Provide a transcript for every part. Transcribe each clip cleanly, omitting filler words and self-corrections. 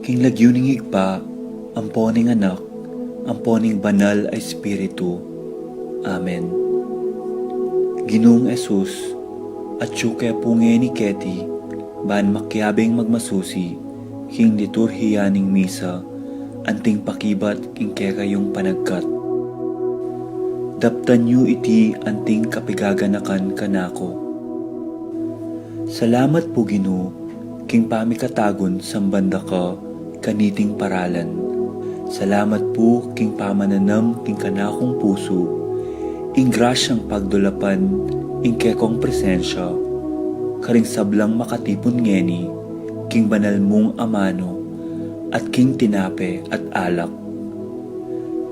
King lagyuning higpa, amponing anak, amponing banal ay espiritu. Amen. Ginoong Esus, at syuke punge ni Keti, ban makyabing magmasusi, king liturhiyaning misa, anting pakibat king kekayong panagkat. Daptan yu iti anting kapigaganakan kanako. Salamat po Ginoo, king pamikatagon sambanda ka, kaniting paralan. Salamat po king pamananam king kanakong puso, ing grasyang pagdulapan, ing kekong presensya, karing sablang makatipon ngeni, king banal mong amano, at king tinape at alak.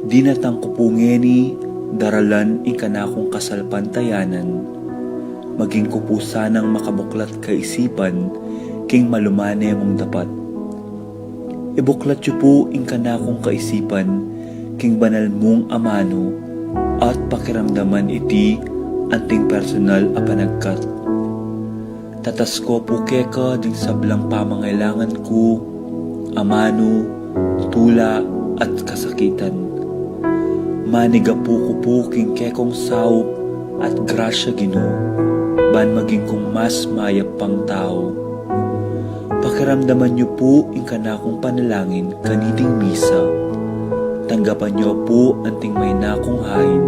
Dinatang ko po ngeni, daralan ing kanakong kasalpantayanan, maging ko po sanang makabuklat kaisipan, king malumane mong dapat. Ibuklat yu po ing kanakong kaisipan, king banal mong amano, at pakiramdaman iti anting personal a panagkat. Tatas ko po keka ding sablang pamangailangan ko, amano, tula at kasakitan. Maniga po ko po king kekong saup at grasya Ginoo, ban maging kong mas mayap pang tao. Pakiramdaman niyo po ing kanakong panalangin kaniting misa. Tanggapan niyo po anting may nakong hain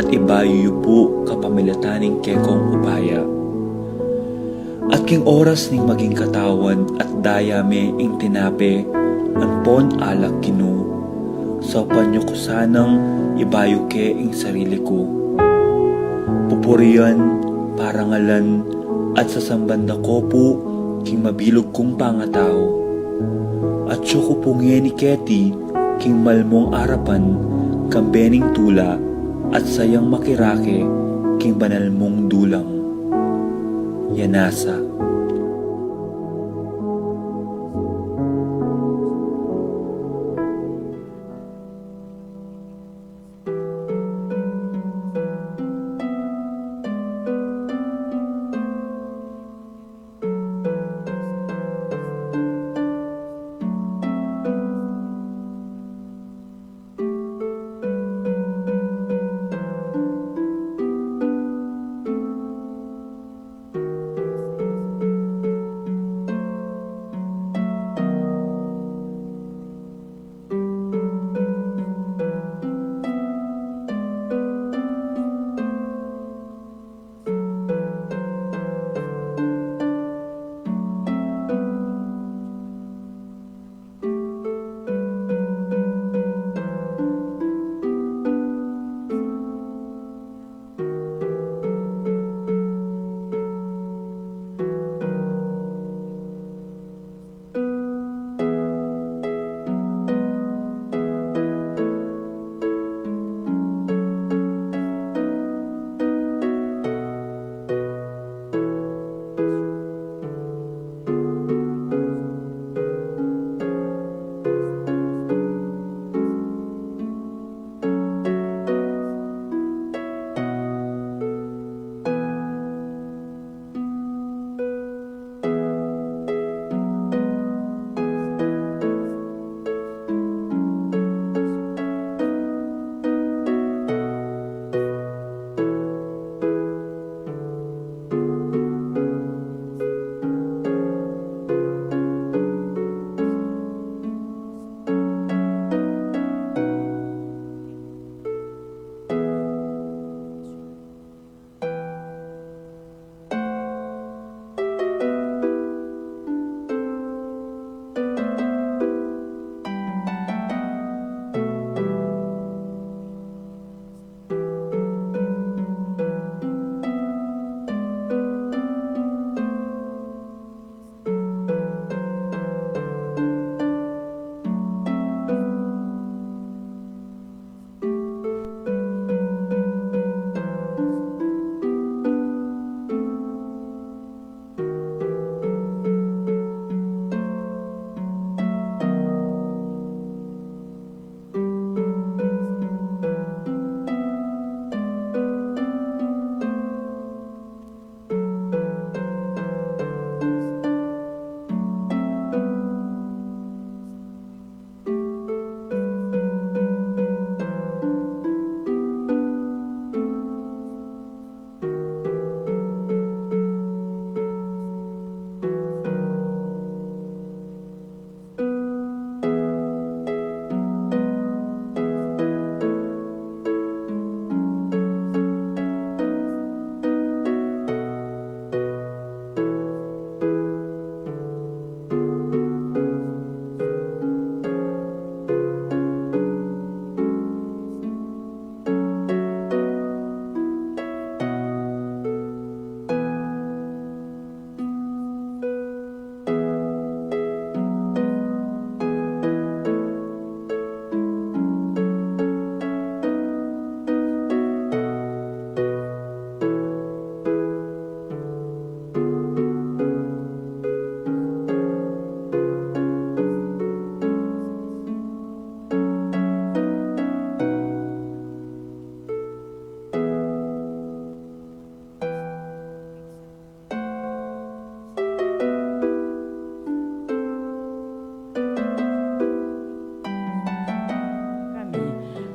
at ibayo niyo po kapamilataning kekong upaya. At king oras ning maging katawan at dayame ing tinape, anpon alak Ginoo. Sopan niyo ko sanang ibayo ke ing sarili ko. Pupurian, parangalan, at sasambanda ko po king mabilog kong pangatao. At siyo ko pungye ni Keti, king malmong arapan, kambening tula, at sayang makirake, king banal mong dulang. Yanasa.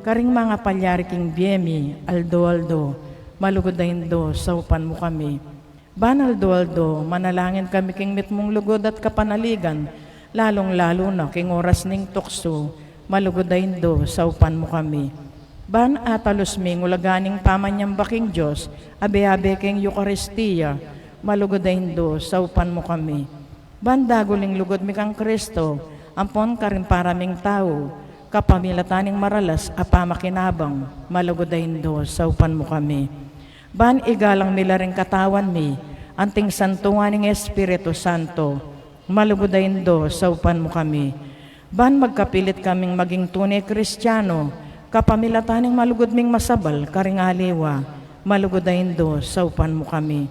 karing mga palyari king biyemi, aldo, malugodayin do, saupan mo kami. Banal do, manalangin kami king mitmong lugod at kapanaligan, lalong-lalo na king oras ning tukso, malugodayin do, saupan mo kami. Ban atalos ming ulaganing pamanyang baking Diyos, abe-abe king Eucharistia, malugodayin do, saupan mo kami. Ban daguling lugod mi kang Kristo, ampon ka rin paraming tao, kapamilataning maralas apamakinabang, malugodayin do, saupan mo kami. Ban igalang mila rin katawan mi, anting santungan ng Espiritu Santo, malugodayin do, saupan mo kami. Ban magkapilit kaming maging tunay Kristiyano, kapamilataning malugod ming masabal, karing aliwa, malugodayin do, saupan mo kami.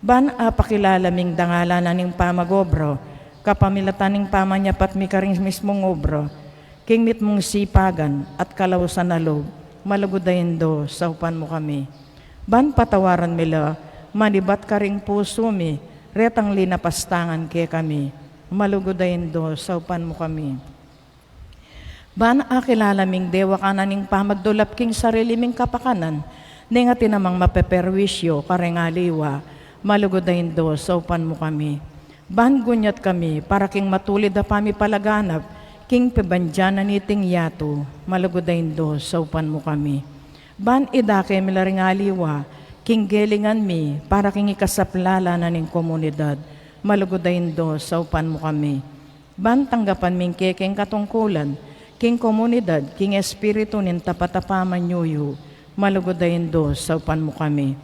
Ban apakilala ming dangala na ning pamagobro, kapamilataning pamanyapat mi karing mismong obro, king mitmong sipagan at kalawsan na loob, malugodayin do, saupan mo kami. Ban patawaran mila, manibat karing puso mi, retang linapastangan ke kami, malugodayin do, saupan mo kami. Ban akilala ming dewa kananing pamagdulap king sarili ming kapakanan, ni nga tinamang mapeperwisyo karing aliwa, malugodayin do, saupan mo kami. Ban gunyat kami, para king matulid na pami palaganap, king pebandyan na niting yato, malugodayin do, saupan mo kami. Ban idake milaring aliwa, king gelingan mi, para king ikasaplala na ning komunidad, malugodayin do, saupan mo kami. Ban tanggapan ming kekeng katungkulan, king komunidad, king espiritu nin tapatapaman yuyu, malugodayin do, saupan mo kami.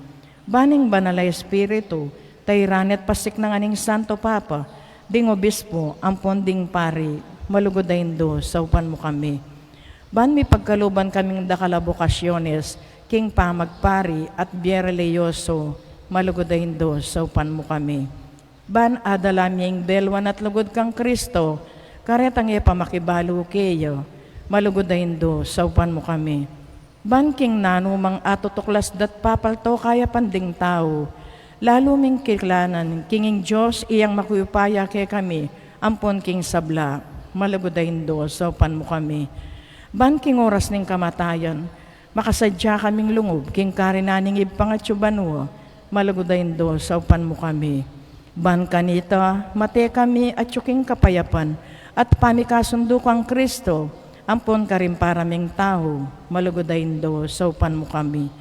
Baning banala espiritu, tayranet pasik ng aning Santo Papa, ding obispo, ampon ding pari, malugodayin do, saupan mo kami. Ban mi pagkaluban kaming dakalabokasyones, king pamagpari at biyereleyoso, malugodayin do, saupan mo kami. Ban adalaming belwan at lugod kang Kristo, karetang pamakibalo keyo, malugodayin do, saupan mo kami. Ban king nanumang atutuklas dat papalto kaya panding tao, lalo ming kiklanan, kinging Diyos iyang makuyupaya ke kami, ampon king sabla, malugodayin do, saupan mo kami. Ban king oras ning kamatayan, makasadya kaming lungob, king karinaning ipangatsubanwa, malugodayin do, saupan mo kami. Ban kanita, mate kami at yuking kapayapan, at pamikasundo kang Kristo, ampon ka rin paraming tao, malugodayin do, saupan mo kami.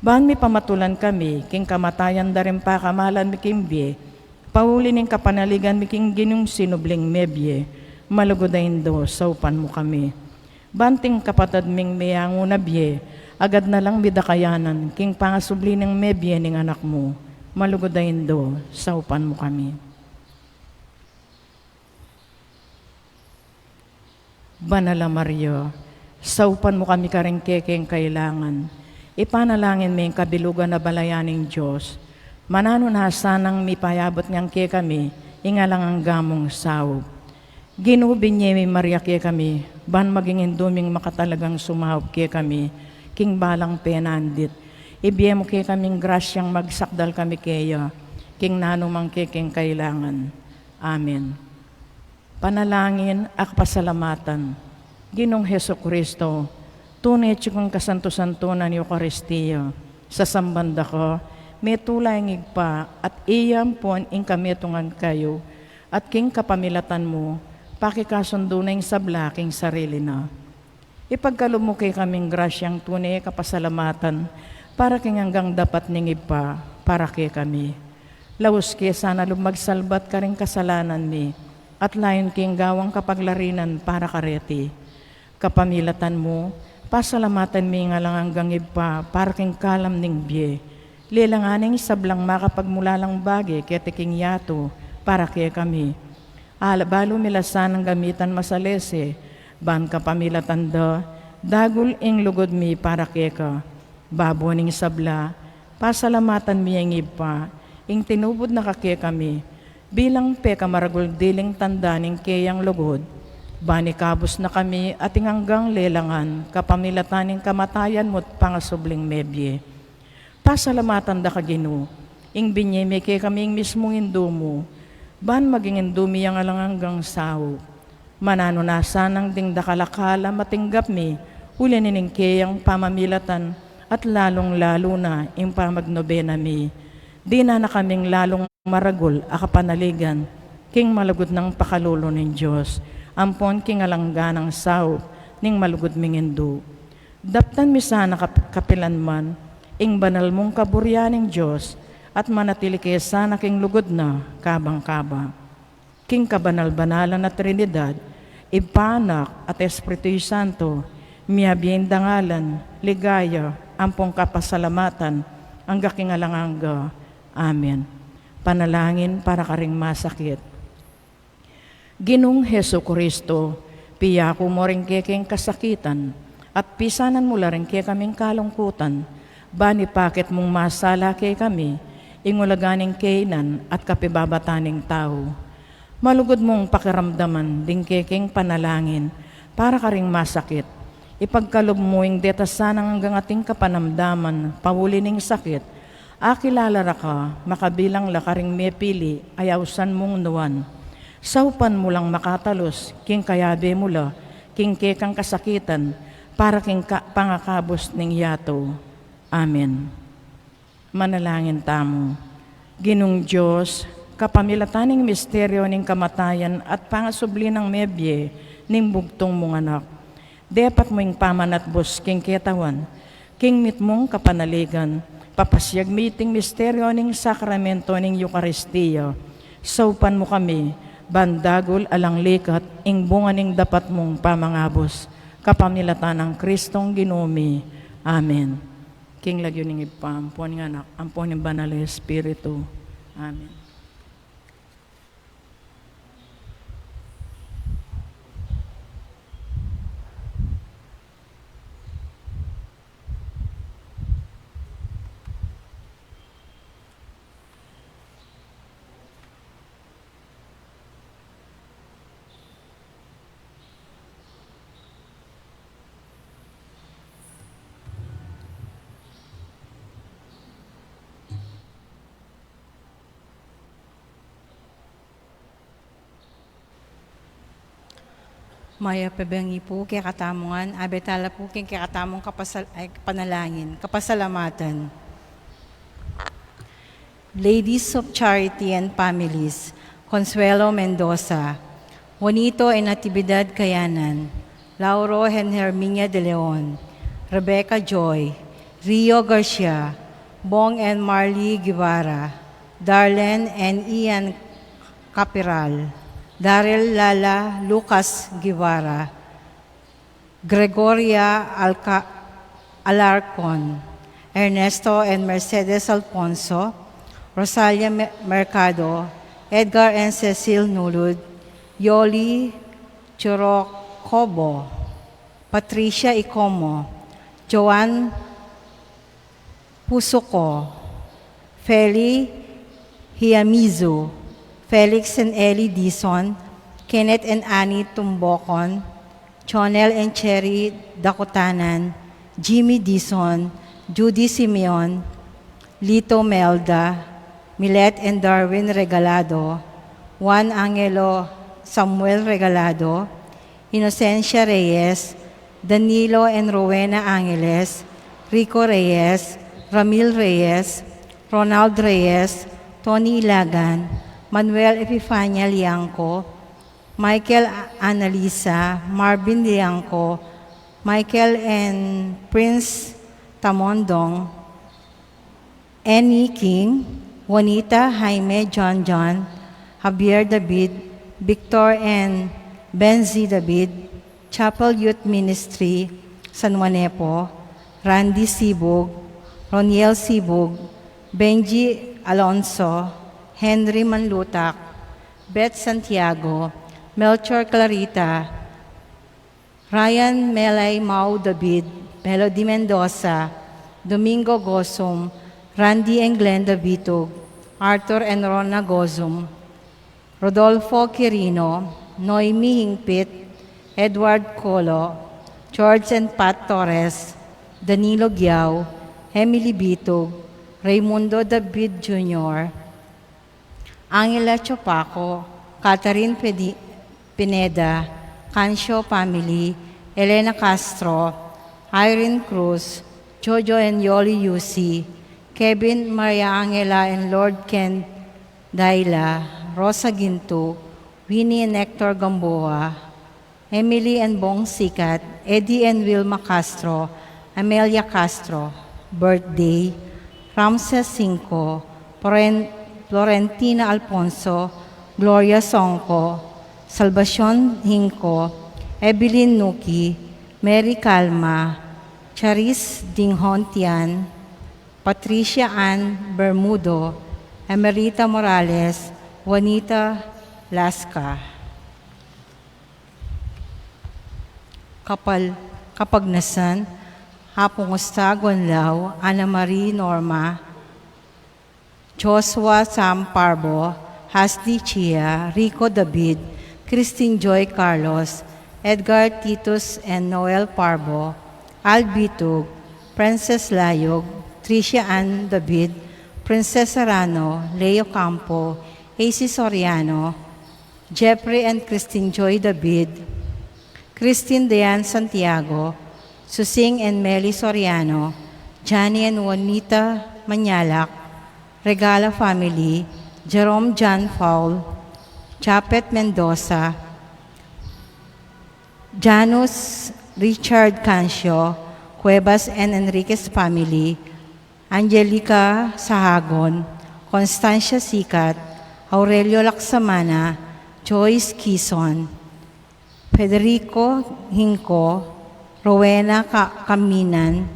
Ban mi pamatulan kami, king kamatayan da rin pa kamalan mi kimbye, pauli ning kapanaligan mi king ginung sinubling mebye, malugodayin do, saupan mo kami. Banting kapatad ming mayang unabye, agad na lang bidakayanan, king pangasubli ng mebye ning anak mo, malugodayin do, saupan mo kami. Banala Maria, saupan mo kami karing kekeng kailangan. Ipanalangin mo yung kabilugan na balayaning Diyos. Manano na sanang mipayabot ngang ke kami, ingalang ang gamong saob. Ginubin niya may Maria ke kami, ban maging induming makatalagang sumahop ke kami, king balang penandit. Ibiye mo ke kaming grasyang magsakdal kami keya, king nanumang kekeng kailangan. Amen. Panalangin at pasalamatan. Ginong Heso Kristo, tunay tiyong kasanto-santo ng Eucharistia, sa sambanda ko, may tulay ngigpa at iyam pon ing kamitungan kayo, at king kapamilatan mo, pakikasundo na yung sabla king sarili na. Ipagkalumukay kaming grasyang tunay kapasalamatan, para king hanggang dapat ningigpa, para kay kami. Laos ke sana lumagsalbat ka rin kasalanan mi, at layon king gawang kapaglarinan para kareti. Kapamilatan mo, pasalamatan mi nga lang hanggang ipa, para king kalam ning biye. Lilanganing sablang makapagmulalang bagay, kaya tiking yato, para kaya kami. Alabalo milasan ang gamitan masalese, ban kapamilatan da, dagul ing lugod mi para kaya ka. Babuaning sabla, pasalamatan mi ang ipa, ing tinubod na kakaya kami, bilang peka maragul diling tanda ning kayang lugod, bani kabus na kami ating hanggang lelangan, kapamilataning kamatayan mo't pangasubling mebye. Pasalamatan da ka Ginoo, ing binyeme kay kaming mismong indumo, ban maging indumi ang alang hanggang sao. Manano na sanang ding dakalakala matinggap mi, uli niningkayang pamamilatan, at lalong-lalo na yung pamagnobena mi. Di na kaming lalong maragol akapanaligan, king malugod ng pakalulo ng Diyos, ampon king alangga ng sao, ning malugod mingindu. Daptan mi sana kapilan man, ing banal mong kaburyaning Diyos, at manatili kay sana king lugod na kabang-kaba. King kabanal-banalan na Trinidad, Ipanak at Espiritu Santo, miyabiin dangalan, ligaya, ampong kapasalamatan, ang gaking alanganga. Amen. Panalangin para karing masakit. Ginong Hesu Kristo, piyako mo rin keking kasakitan, at pisanan mo rin kaya kaming kalungkutan, bani pakit mong masala kay kami, ingulaganing kainan at kapibabataning tao. Malugod mong pakiramdaman, ding keking panalangin, para karing masakit. Ipagkalob mo yung detasanang hanggang ating kapanamdaman, pawulining sakit, akilalara ka, makabilang lakaring mepili, ayawsan mong nuwan. Saupan mo lang makatalos, king kayabe mula, king kekang kasakitan, para king pangakabos ning yato. Amen. Manalangin tamo. Ginong Diyos, kapamilataning misteryo ning kamatayan at pangasubli ng mebye ning bugtong mong anak. Depat mo yung pamanatbos king ketawan, king mit mong kapanaligan, papasyag miting misteryo ning sakramento ning Eucharistia. Saupan mo kami, bandagol alang likat, ing bunga ning dapat mong pamangabos, kapamilatan ng Kristong Ginumi. Amen. King lagyo ning ipampon nga anak, ampon ng banal Espiritu. Amen. Maya pabangi po kay katamungan, abetala po kay katamong panalangin, kapasalamatan. Ladies of Charity and Families, Consuelo Mendoza, Juanito y Natividad Cayanan, Lauro and Herminia de Leon, Rebecca Joy, Rio Garcia, Bong and Marley Guevara, Darlene and Ian Capiral, Daryl Lala Lucas Guevara, Gregoria Alarcon, Ernesto and Mercedes Alfonso, Rosalia Mercado, Edgar and Cecil Nulud, Yoli Chorocobo, Patricia Icomo, Joan Pusuco, Feli Hiamizu, Felix and Ellie Dison, Kenneth and Annie Tumbocon, Chonel and Cherry Dakotanan, Jimmy Dison, Judy Simeon, Lito Melda, Milet and Darwin Regalado, Juan Angelo Samuel Regalado, Inocencia Reyes, Danilo and Rowena Angeles, Rico Reyes, Ramil Reyes, Ronald Reyes, Tony Ilagan, Manuel Epifania Liangco, Michael Analisa, Marvin Liangco, Michael and Prince Tamondong, Annie King, Juanita Jaime John, Javier David, Victor and Benzi David, Chapel Youth Ministry, San Juanepo, Randy Sibog, Roniel Sibog, Benji Alonso, Henry Manlutak, Beth Santiago, Melchor Clarita, Ryan Melay Mau David, Melody Mendoza, Domingo Gosum, Randy and Glenda Vitug, Arthur and Rona Gozum, Rodolfo Quirino, Noemi Hingpit, Edward Colo, George and Pat Torres, Danilo Giao, Emily Bitug, Raimundo David Jr., Angela Chopaco, Catherine Pineda, Cancio Family, Elena Castro, Irene Cruz, Jojo and Yoli Yusi, Kevin, Maria Angela and Lord Ken Daila, Rosa Ginto, Winnie and Hector Gamboa, Emily and Bong Sikat, Eddie and Wilma Castro, Amelia Castro, birthday, Ramses Cinco, Florentina Alfonso, Gloria Songco, Salvacion Hinco, Evelyn Nuki, Mary Calma, Charis Dinghontian, Patricia Ann Bermudo, Emerita Morales, Juanita Lasca. Kapagnasan, Hapong Gustaguanlao, Ana Marie Norma, Joshua Sam Parbo, Hasdi Chia, Rico David, Christine Joy Carlos, Edgar Titus and Noel Parbo, Al Bitug, Princess Layog, Tricia Ann David, Princess Serrano, Leo Campo, AC Soriano, Jeffrey and Christine Joy David, Christine Diane Santiago, Susing and Meli Soriano, Johnny and Juanita Manyalak, Regala Family, Jerome John Fowl, Chapet Mendoza, Janus Richard Cancio, Cuevas and Enriquez family, Angelica Sahagon, Constancia Sikat, Aurelio Laksamana, Joyce Quezon, Federico Hinco, Rowena Caminan,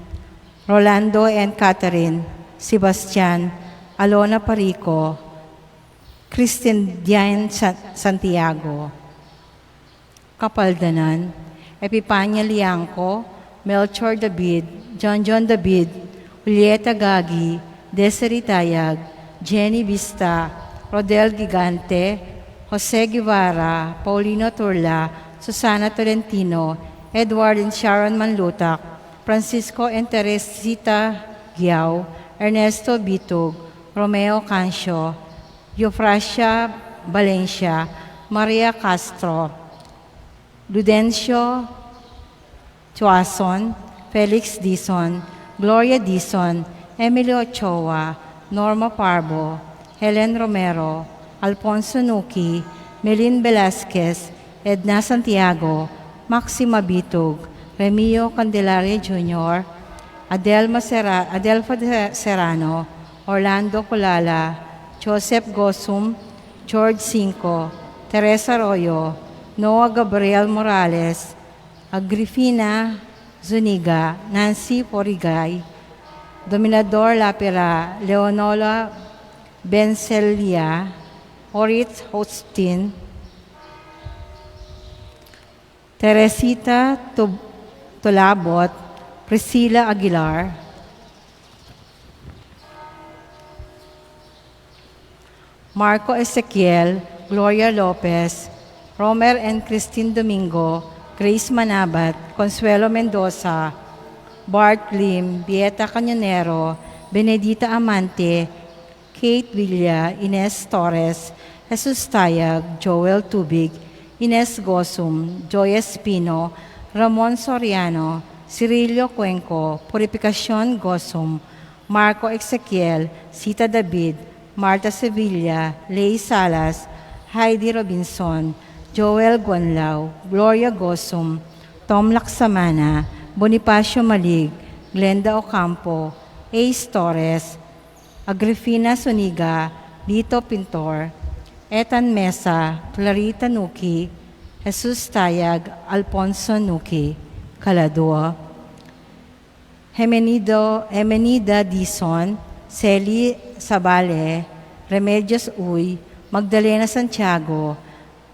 Rolando and Catherine, Sebastian, Alona Parico, Christine Diane Santiago. Kapaldanan, Epipanya Liangco, Melchor David, John David, Julieta Gagi, Desiree Tayag, Jenny Vista, Rodel Gigante, Jose Guevara, Paulino Turla, Susana Tolentino, Edward and Sharon Manlutak, Francisco and Teresita Giao, Ernesto Bitug, Romeo Cancio, Eufrasia Valencia, Maria Castro, Ludencio Chuason, Felix Dizon, Gloria Dizon, Emily Ochoa, Norma Parbo, Helen Romero, Alfonso Nuki, Melin Velasquez, Edna Santiago, Maxima Bitug, Remio Candelaria Jr., Adelfa Serrano, Orlando Colala, Joseph Gosum, George Cinco, Teresa Arroyo, Noah Gabriel Morales, Agrifina Zuniga, Nancy Porigay, Dominador Lapira, Leonola Bencelia, Orit Hostin, Teresita Tulabot, Priscilla Aguilar, Marco Ezequiel, Gloria Lopez, Romer and Christine Domingo, Grace Manabat, Consuelo Mendoza, Bart Lim, Bieta Cañonero, Benedita Amante, Kate Villa, Ines Torres, Jesus Tayag, Joel Tubig, Ines Gosum, Joy Espino, Ramon Soriano, Cirilio Cuenco, Purificacion Gosum, Marco Ezequiel, Sita David, Marta Sevilla, Lei Salas, Heidi Robinson, Joel Guanlao, Gloria Gosum, Tom Laksamana, Bonifacio Malig, Glenda Ocampo, Ace Torres, Agrifina Suniga, Lito Pintor, Ethan Mesa, Clarita Nuki, Jesus Tayag, Alfonso Nuki, Caladua, Hemenida Dizon, Celi Sabale, Remedios Uy, Magdalena Santiago,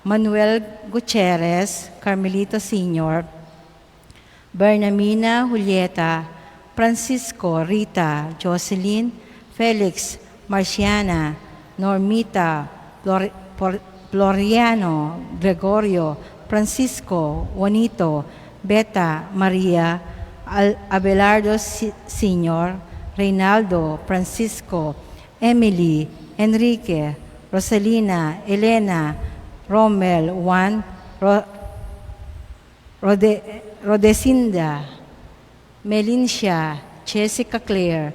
Manuel Gutierrez, Carmelito Sr., Bernamina Julieta, Francisco, Rita, Jocelyn, Felix, Marciana, Normita, Floriano, Gregorio, Francisco, Juanito, Beta, Maria, Abelardo Sr., Reynaldo, Francisco, Emily, Enrique, Rosalina, Elena, Rommel, Juan, Rodecinda, Melincia, Jessica Claire,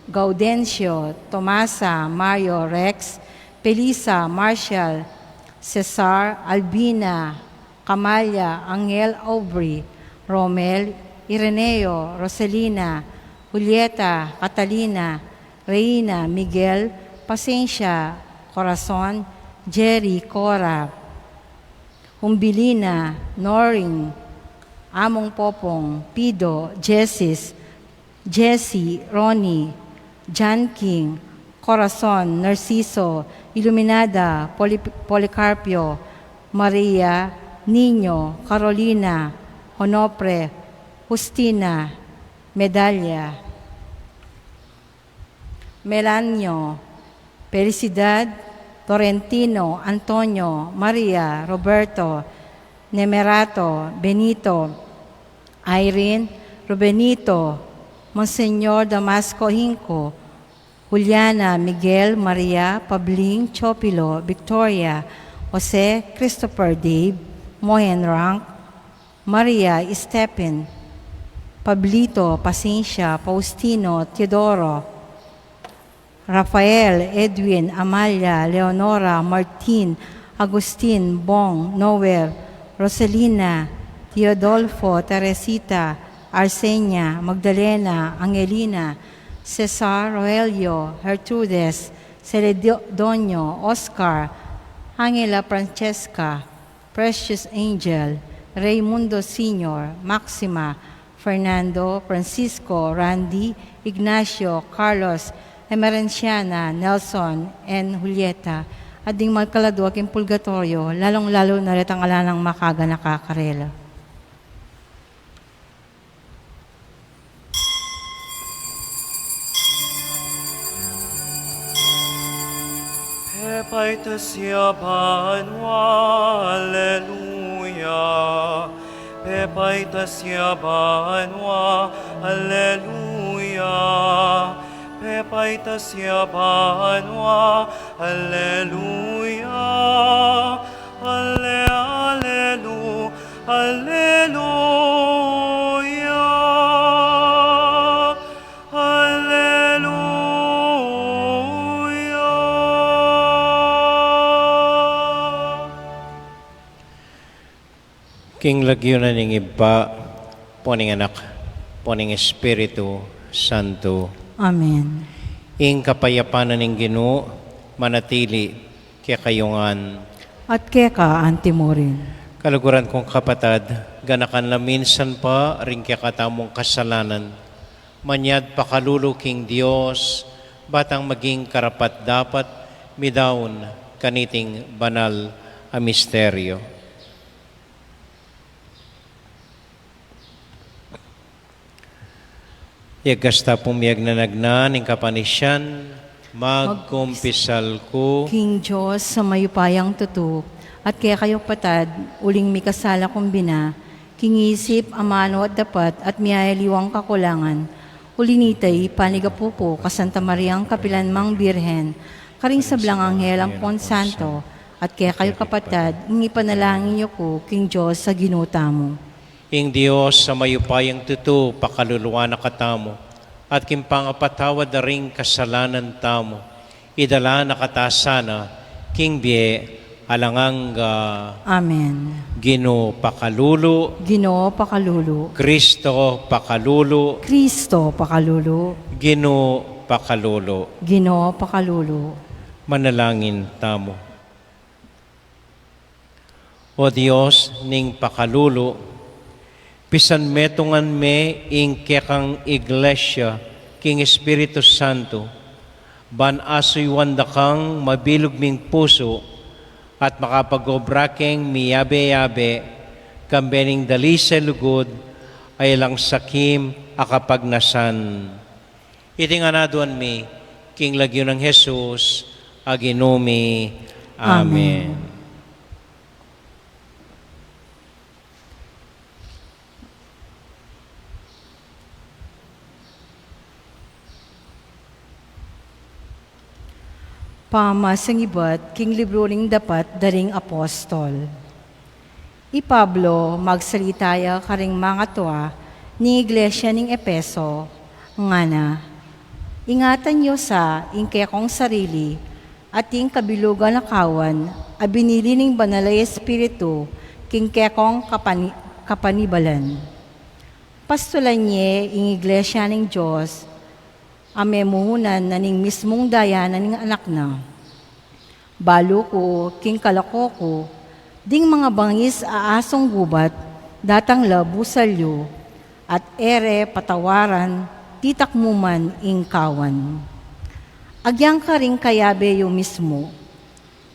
Gaudencio, Tomasa, Mario, Rex, Pelisa, Marshall, Cesar, Albina, Camalia, Angel Aubrey, Romel, Ireneo, Roselina, Julieta, Catalina, Reina, Miguel, Pasensya, Corazon, Jerry, Cora, Humbilina, Noring, Among Popong, Pido, Jessie, Ronnie, John King, Corazon, Narciso, Iluminada, Policarpio, Maria, Nino, Carolina, Honopre, Justina, Medalla, Melanio, Felicidad, Torrentino, Antonio, Maria, Roberto, Nemerato, Benito, Irene, Rubenito, Monseñor Damasco Hinco, Juliana, Miguel, Maria, Pabling, Chopilo, Victoria, Jose, Christopher, Dave, Moyen Rank, Maria, Stephen, Pablito, Pasensya, Faustino, Teodoro, Rafael, Edwin, Amalia, Leonora, Martin, Agustin, Bong, Noel, Roselina, Teodolfo, Teresita, Arsenia, Magdalena, Angelina, Cesar, Roelio, Gertrudes, Celedonio, Oscar, Angela Francesca, Precious Angel, Raymundo Sr., Maxima, Fernando, Francisco, Randy, Ignacio, Carlos, Emerenciana, Nelson, and Julieta, at ding magkaladuag in purgatorio, lalong-lalo na rin ang alanang makaga nakakarela. Pepaitas Yabanwa, Alleluia. Pepaitas Yabanwa, Alleluia. Pepaitas Yabanwa, Alleluia. Allelu, Alleluia. King lagyunan ng iba, poning anak, poning Espiritu Santo. Amen. Ing kapayapanan ng Ginoo, manatili kaya kayungan. At keka antimorin. Kaluguran kong kapatad, ganakan na minsan pa rin kaya katamong kasalanan. Manyad pakalulu king Diyos, batang maging karapat dapat, midaon kaniting banal a misteryo. Yagasta pumiyag na nagnan, ng kapanisyan, magkumpisal ko. King Diyos sa mayupayang tutu, at kaya kayo patad, uling mikasala kumbina, kingisip, amano at dapat, at miyayaliwang kakulangan, ulinitay, panigapupo, kasanta Mariang Kapilanmang Birhen, karing sablang anghel ang Ponsanto, at kaya kayo kapatad, ingi panalangin niyo ko, King Diyos, sa ginuta mo. Ing Diyos sa mayupayang tutu, pakaluluwa na katamo, at kimpangapatawad na ring kasalanan tamo, idala na katasana, King Bie, alanganga. Amen. Ginoo pakalulu, Ginoo pakalulu, Kristo pakalulu, Kristo pakalulu, Ginoo pakalulu. Ginoo pakalulu. Manalangin tamo. O Diyos, ning pakalulu, pisan metungan me ing kekang iglesia, king Espiritu Santo, ban asoy wanda kang mabilog ming puso, at makapag-obrakeng miyabe-yabe, kambening dali sa lugod, ay lang sakim akapagnasan. Iti nga naduan mi, king lagyo ng Jesus, aginumi. Amen. Pamasang ibat, king libro ring dapat daring apostol. I Pablo, magsalitaya karing mga tuwa, ni Iglesia ning Epeso, nga na, ingatan niyo sa ingkekong sarili at ing kabilugan na kawan, abinili ning banalay espiritu, kingkekong kapanibalan. Pastulan niya ing Iglesia ning Diyos, amemuhunan na ning mismong dayana ning anak na. Balo ko, king kalako ko, ding mga bangis aasong gubat, datang labu salyo, at ere patawaran, titak mo man ing kawan. Agyang ka rin kayabe yo mismo,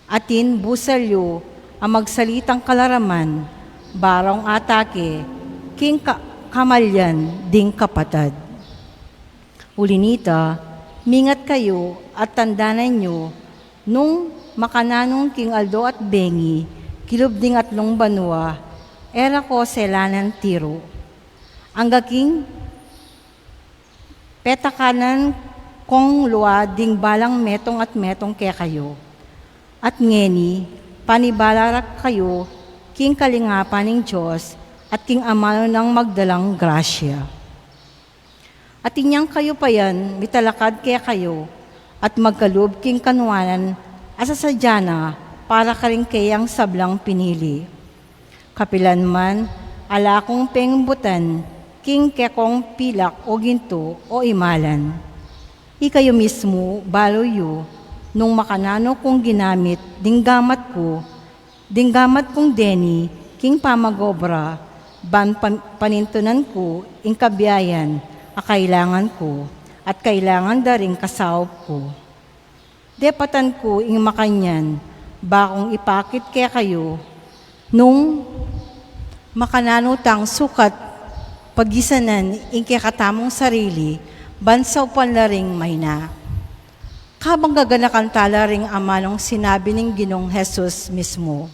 atin busalyo, ang magsalitang kalaraman, barong atake, king kamalyan, ding kapatad. Ulinita, mingat kayo at tandanan nyo, nung makananong king Aldo at Bengi, kilubding atlong banwa, era ko selanan tiro. Ang gaking petakanan kong luwa ding balang metong at metong kaya kayo. At ngeni, panibalarak kayo, king kalingapan ng Diyos, at king amano ng magdalang grasya. At inyang kayo pa yan, mitalakad kaya kayo, at magkalub king kanwanan, asasadya na, para ka rin kayang sablang pinili. Kapilan man, ala kong pengbutan, king kekong pilak o ginto o imalan. Ikayo mismo, baloyo, nung makanano kong ginamit, dinggamat kong deni, king pamagobra, ban panintunan ko, ing kabiyayan, kailangan ko, at kailangan da rin kasawap ko. Depatan ko ing makanyan, bakong ipakit kaya kayo, nung makananutang sukat, pagisanan ing kakatamong sarili, bansaw panlaring may na. Kabang gaganakan talaring amanong sinabi ng Ginong Jesus mismo,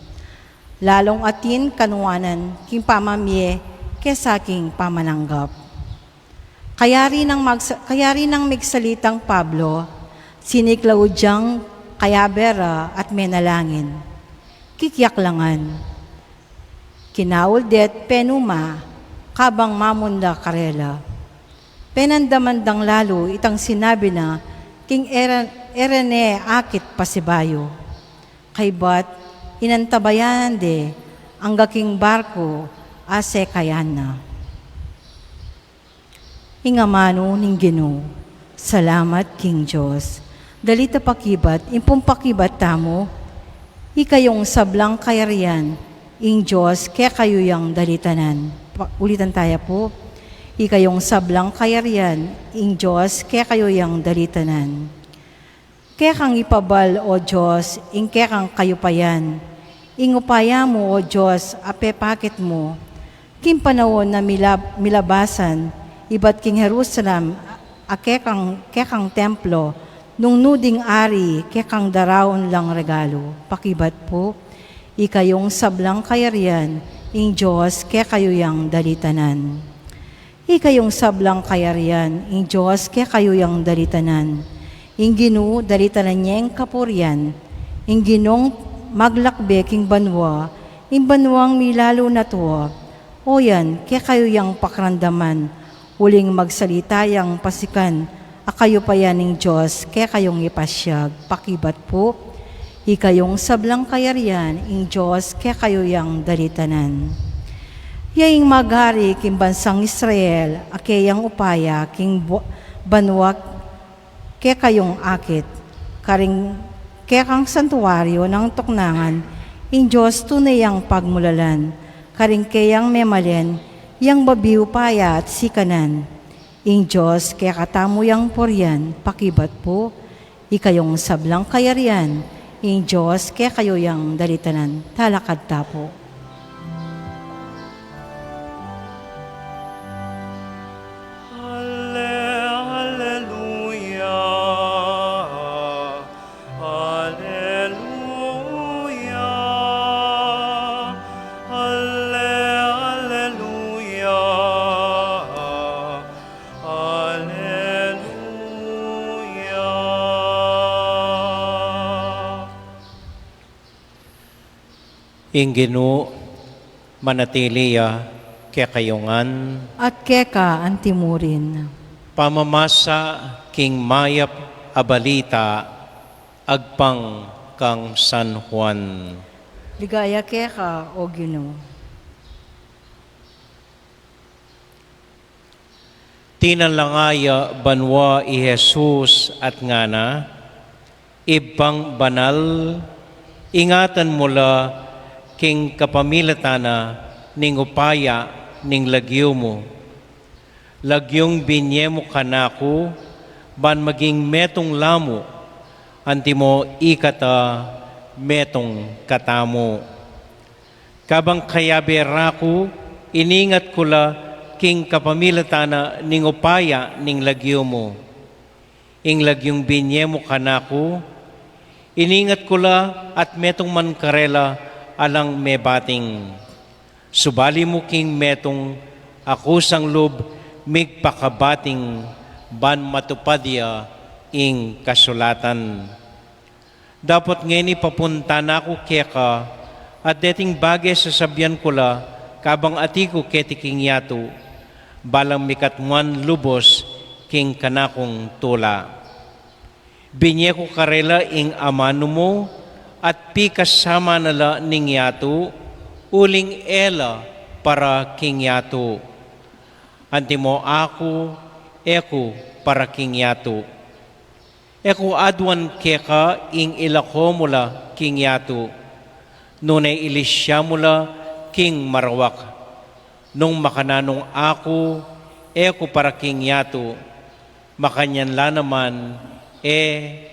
lalong atin kanuanan, king pamamye, kesaking pamananggap. Kaya rin ang migsalitang Pablo, siniklaudyang kayabera at menalangin. Kikyaklangan. Kinauldet penuma, kabang mamunda karela. Penandamandang lalo itang sinabi na, king erene akit pasibayo. Kaybat, inantabayan de, ang gaking barko, ase kayan na. Ingamano ning Ginoo, salamat king Diyos. Dalita pakibat, impumpakibat tamo, ikayong sablang kayarian, ing Diyos, kaya kayo yung dalitanan. Ulitan tayo po. Ikayong sablang kayarian, ing Diyos, kaya kayo yung dalitanan. Kaya kang ipabal, O Diyos, ing kaya kang kayo payan. Ing upaya mo, O Diyos, apepakit mo. Kim panahon na milabasan, iba't king Jerusalem, kekang templo, nung nuding ari, kekang darawon lang regalo. Pakibat po, ikayong sablang kayarian, ing Diyos, kaya kayo yung dalitanan. Ikayong sablang kayarian, ing Diyos, kaya kayo yung dalitanan. Ing Ginoo, dalitanan niya yung kapurian, ing Ginong maglakbe king banwa, ing banwang milalo na tuwa. O yan, kaya kayo yung pakrandaman, uling magsalita yung pasikan, akayo pa yan ng Diyos, kaya kayong ipasyag. Pakibat po, ikayong sablang kayarian, ing Diyos, kaya kayo yung dalitanan. Yaing maghari king bansang Israel, akayang upaya, king banwak, kaya kayong akit, kaya kang santuwaryo ng tuknangan, ing Diyos tunay ang pagmulalan, karing kayang memalen, yang babiw paya at sikanan. Ing Diyos, kaya katamo yang poryan, pakibat po, ikayong sablang kayarian, ing Diyos, kaya kayo yang dalitanan, talakad tapo. Ing Ginoo, manatiliya, kekayungan, at keka ang timurin. pamamasa king mayap abalita, agpang kang San Juan. Ligaya keka, O Ginoo. Tinalangaya banwa i Jesus at ngana, ibang banal, ingatan mula king kapamilatana ning upaya ning lagyo mo. Lagyong binye mo kanako, ban maging metong lamo, anti mo ikata metong katamo. Kabang kayabera ko, iningat ko la king kapamilatana ning upaya ning lagyo mo. Ing lagyong binye mo kanako, iningat ko la at metong man karela alang mebating. Subali mo king metong akusang lub migpakabating ban matupadya ing kasulatan. Dapat ngayon papunta na ako keka at deting bagay sasabyan ko la kabang atiko ketiking yato balang mikatmuan lubos king kanakong tula. Binye ko karela ing amano mo at pikasama nala ning yato uling ela para king yato. Anti mo ako, eko para king yato. Eko adwan keka ing ilako mula king yato. Nunay ilisya mula king marawak. Nung makananong ako, eko para king yato. Makanyan la naman,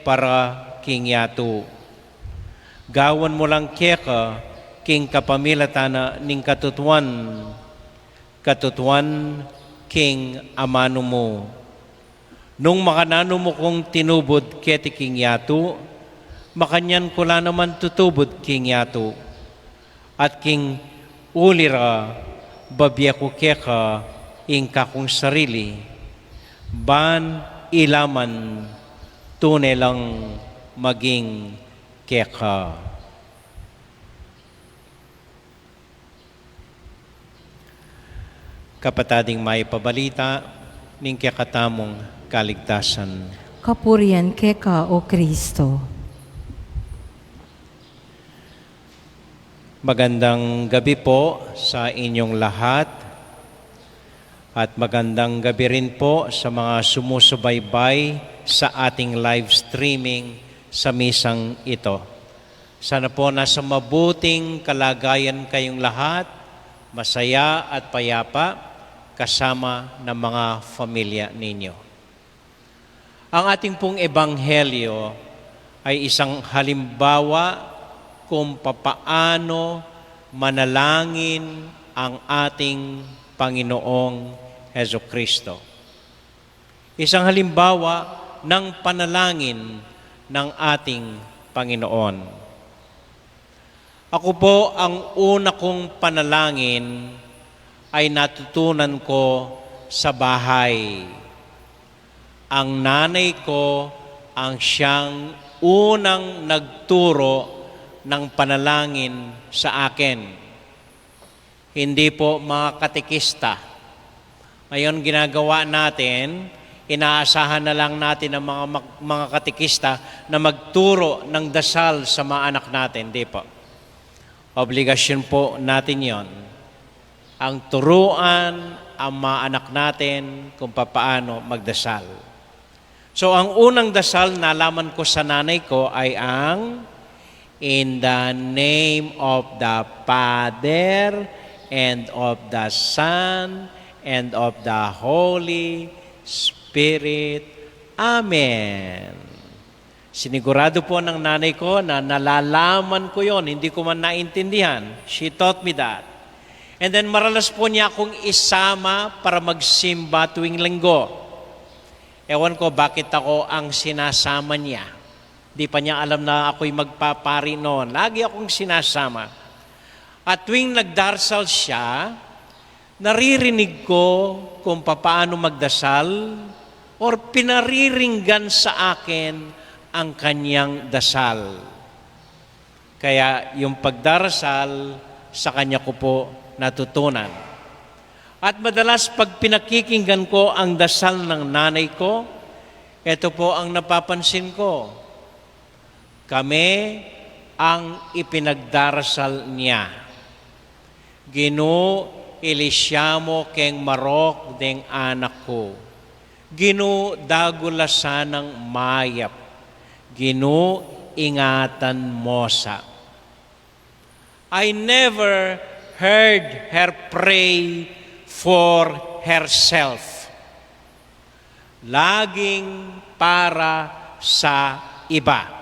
para king yato. Gawan mo lang keka, king kapamilatana ning katutuan king amano mo. Nung makanano mo kong tinubod keti king yato, makanyan ko la naman tutubod king yato. At king ulira, babya ko keka, ing kakong sarili, ban ilaman, tunay lang maging keka. Kapatading may pabalita, ning kakatamong kaligtasan. Kapurian keka, O Kristo. Magandang gabi po sa inyong lahat at magandang gabi rin po sa mga sumusubaybay sa ating live streaming sa misang ito. Sana po nasa mabuting kalagayan kayong lahat, masaya at payapa kasama ng mga pamilya ninyo. Ang ating pong ebanghelyo ay isang halimbawa kung papaano manalangin ang ating Panginoong Hesukristo. Isang halimbawa ng panalangin ng ating Panginoon. Ako po, ang una kong panalangin ay natutunan ko sa bahay. Ang nanay ko ang siyang unang nagturo ng panalangin sa akin. Hindi po mga katekista. Ngayon ginagawa natin, inaasahan na lang natin ang mga katekista na magturo ng dasal sa mga anak natin. Hindi po. Obligasyon po natin yon. Ang turuan ang mga anak natin kung paano magdasal. So ang unang dasal na nalaman ko sa nanay ko ay ang in the name of the Father and of the Son and of the Holy Spirit. Amen. Sinigurado po ng nanay ko na nalalaman ko yon, hindi ko man naintindihan. She taught me that. And then maralas po niya akong isama para magsimba tuwing linggo. Ewan ko bakit ako ang sinasama niya. Di pa niya alam na ako'y magpapari noon. Lagi akong sinasama. At tuwing nagdarsal siya, naririnig ko kung paano magdasal or pinariringgan sa akin ang kanyang dasal. Kaya yung pagdarasal sa kanya ko po natutunan. At madalas pag pinakikinggan ko ang dasal ng nanay ko, ito po ang napapansin ko. Kami ang ipinagdarasal niya. Gino ilisyamo keng marok deng anak ko. Gino dagulasan ng mayap. Gino ingatan mo sa. I never heard her pray for herself. Laging para sa iba.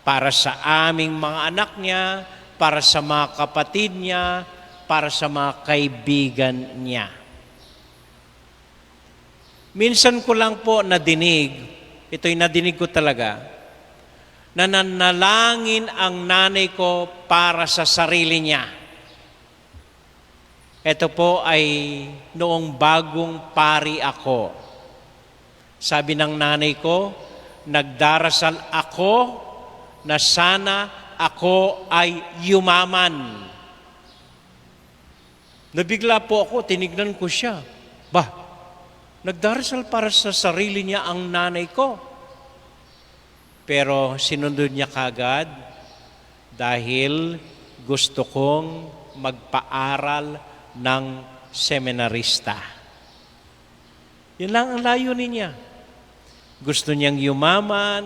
Para sa aming mga anak niya, para sa mga kapatid niya, para sa mga kaibigan niya. Minsan ko lang po nadinig, ito'y nadinig ko talaga, na nanalangin ang nanay ko para sa sarili niya. Ito po ay noong bagong pari ako. Sabi ng nanay ko, nagdarasal ako na sana ako ay yumaman. Nabigla po ako, tinignan ko siya. Nagdarasal para sa sarili niya ang nanay ko. Pero sinunod niya kagad dahil gusto kong magpaaral ng seminarista. Yun lang ang layunin niya. Gusto niyang yumaman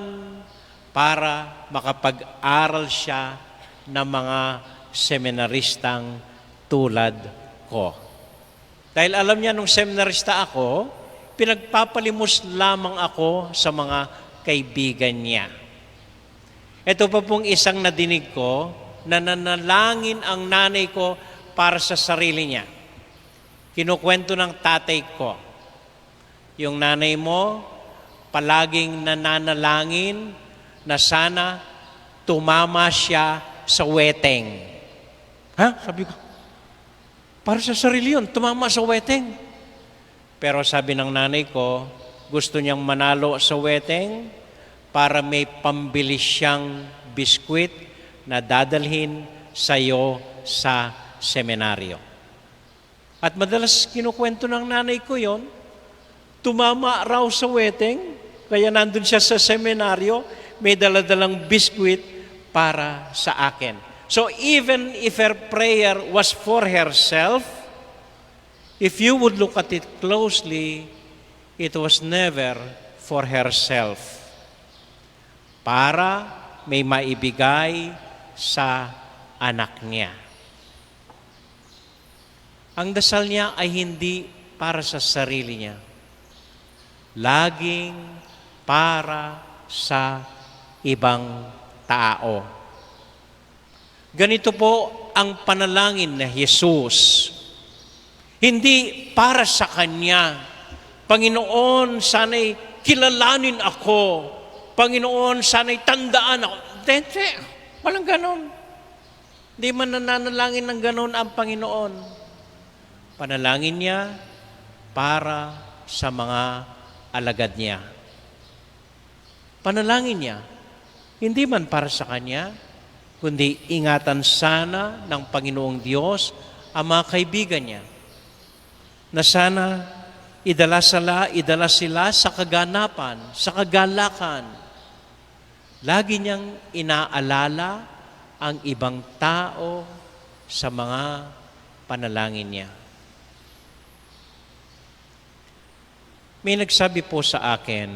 para makapag-aral siya ng mga seminaristang tulad ko. Dahil alam niya nung seminarista ako, pinagpapalimos lamang ako sa mga kaibigan niya. Ito pa pong isang nadinig ko, na nanalangin ang nanay ko para sa sarili niya. Kinukwento ng tatay ko. Yung nanay mo, palaging nananalangin na sana tumama siya sa weteng. Sabi ko, para sa sarili yun, tumama sa weteng. Pero sabi ng nanay ko, gusto niyang manalo sa weteng para may pambili siyang biskwit na dadalhin sa iyo sa seminaryo. At madalas kinukwento ng nanay ko yon, tumama raw sa weteng, kaya nandun siya sa seminaryo, may daladalang biskwit para sa akin. So even if her prayer was for herself, if you would look at it closely, it was never for herself. Para may maibigay sa anak niya. Ang dasal niya ay hindi para sa sarili niya. Laging para sa ibang tao. Ganito po ang panalangin na Jesus. Hindi para sa Kanya. Panginoon, sana'y kilalanin ako. Panginoon, sana'y tandaan ako. Hindi, walang ganon. Hindi man nananalangin ng ganon ang Panginoon. Panalangin niya para sa mga alagad niya. Panalangin niya, hindi man para sa Kanya, kundi ingatan sana ng Panginoong Diyos ang mga kaibigan niya. Na sana idala sila sa kaganapan, sa kagalakan. Lagi niyang inaalala ang ibang tao sa mga panalangin niya. May nagsabi po sa akin,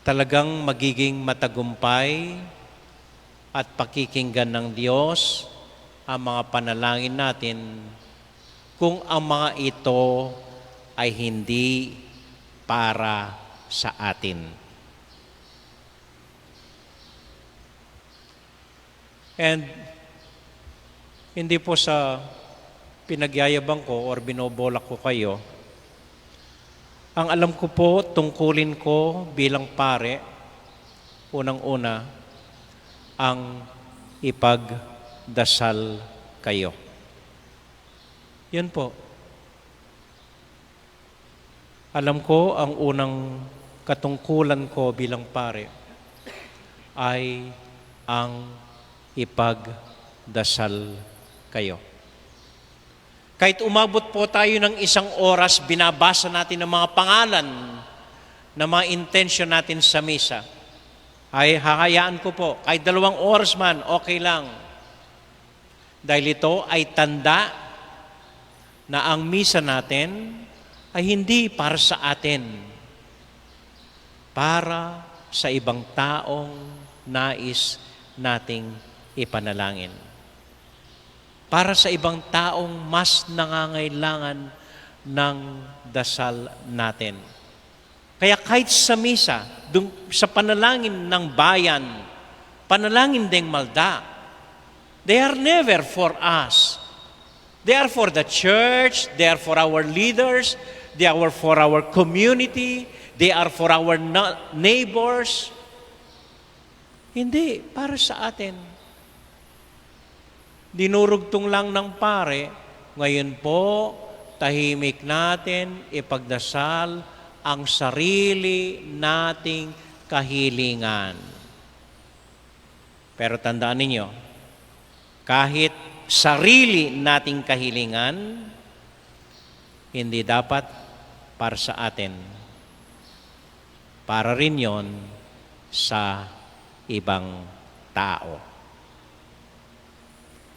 talagang magiging matagumpay at pakikinggan ng Diyos ang mga panalangin natin kung ang mga ito ay hindi para sa atin. And hindi po sa pinagyayabang ko or binobolak ko kayo, ang alam ko po, tungkulin ko bilang pare, unang-una, ang ipagdasal kayo. Yan po. Alam ko, ang unang katungkulan ko bilang pare ay ang ipagdasal kayo. Kahit umabot po tayo ng 1 oras, binabasa natin ang mga pangalan na mga intention natin sa misa. Ay hahayaan ko po, kahit 2 oras man, okay lang. Dahil ito ay tanda na ang misa natin ay hindi para sa atin, para sa ibang taong nais nating ipanalangin. Para sa ibang taong mas nangangailangan ng dasal natin. Kaya kahit sa misa, sa panalangin ng bayan, panalangin ding malda, they are never for us. They are for the church, they are for our leaders, they are for our community, they are for our neighbors. Hindi, para sa atin. Dinurugtong lang ng pare, ngayon po, tahimik natin ipagdasal ang sarili nating kahilingan. Pero tandaan ninyo, kahit sarili nating kahilingan, hindi dapat para sa atin. Para rin yon sa ibang tao.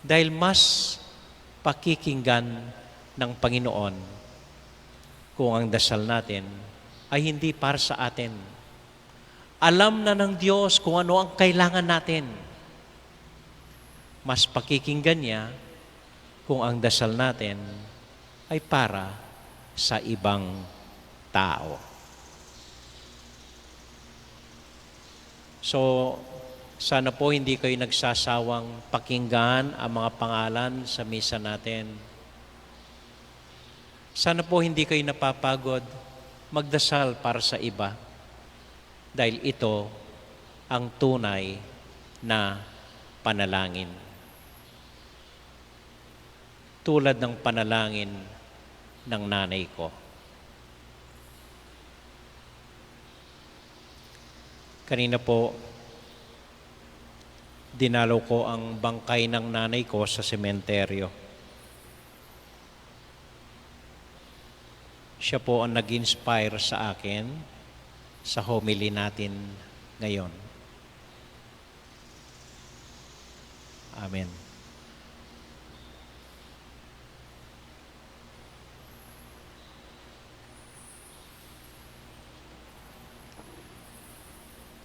Dahil mas pakikinggan ng Panginoon kung ang dasal natin ay hindi para sa atin. Alam na ng Diyos kung ano ang kailangan natin. Mas pakikinggan niya kung ang dasal natin ay para sa ibang tao. So, sana po hindi kayo nagsasawang pakinggan ang mga pangalan sa misa natin. Sana po hindi kayo napapagod magdasal para sa iba dahil ito ang tunay na panalangin. Tulad ng panalangin ng nanay ko. Kanina po, dinalaw ko ang bangkay ng nanay ko sa sementeryo. Siya po ang nag-inspire sa akin sa homily natin ngayon. Amen.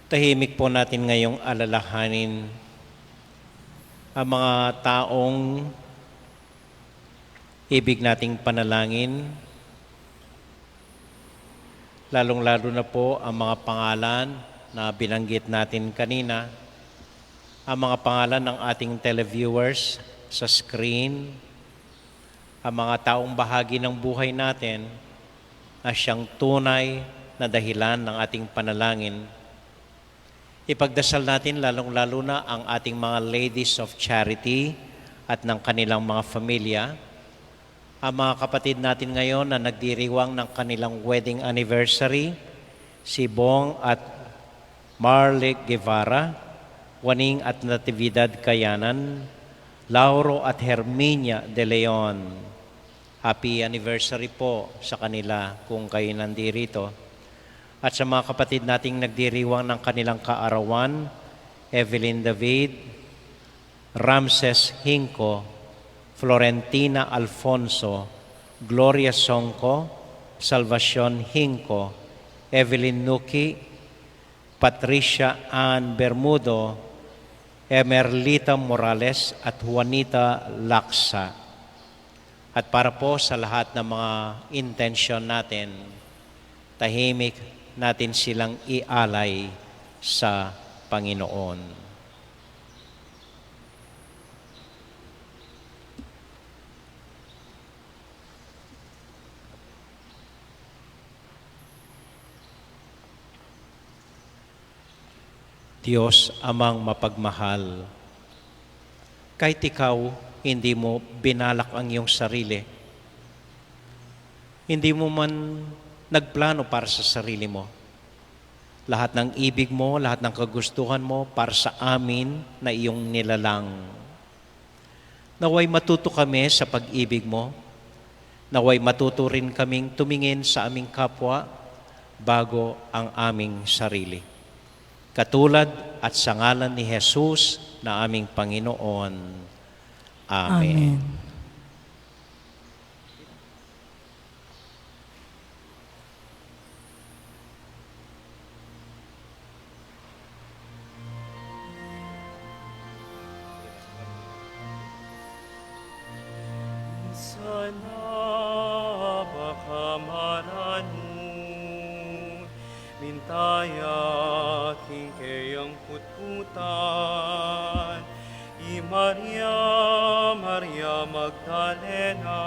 Tahimik po natin ngayong alalahanin ang mga taong ibig nating panalangin, lalong-lalo na po ang mga pangalan na binanggit natin kanina, ang mga pangalan ng ating televiewers sa screen, ang mga taong bahagi ng buhay natin na siyang tunay na dahilan ng ating panalangin. Ipagdasal natin lalong-lalo na ang ating mga ladies of charity at ng kanilang mga familia, ang mga kapatid natin ngayon na nagdiriwang ng kanilang wedding anniversary, si Bong at Marley Guevara, Waning at Natividad Kayanan, Lauro at Herminia de Leon. Happy anniversary po sa kanila kung kayo nandirito. At sa mga kapatid nating nagdiriwang ng kanilang kaarawan, Evelyn David, Ramses Hinco, Florentina Alfonso, Gloria Songco, Salvacion Hinco, Evelyn Nuki, Patricia Ann Bermudo, Emerlita Morales at Juanita Laksa. At para po sa lahat ng mga intention natin, tahimik natin silang ialay sa Panginoon. Diyos amang mapagmahal, kahit ikaw hindi mo binalak ang iyong sarili, hindi mo man nagplano para sa sarili mo. Lahat ng ibig mo, lahat ng kagustuhan mo para sa amin na iyong nilalang. Naway matuto kami sa pag-ibig mo Naway matuto rin kaming tumingin sa aming kapwa bago ang aming sarili. Katulad at sa ngalan ni Jesus na aming Panginoon. Amen. Amen. Sana baka maranun, mintaya kingkayang putputan, I Maria, Maria Magdalena,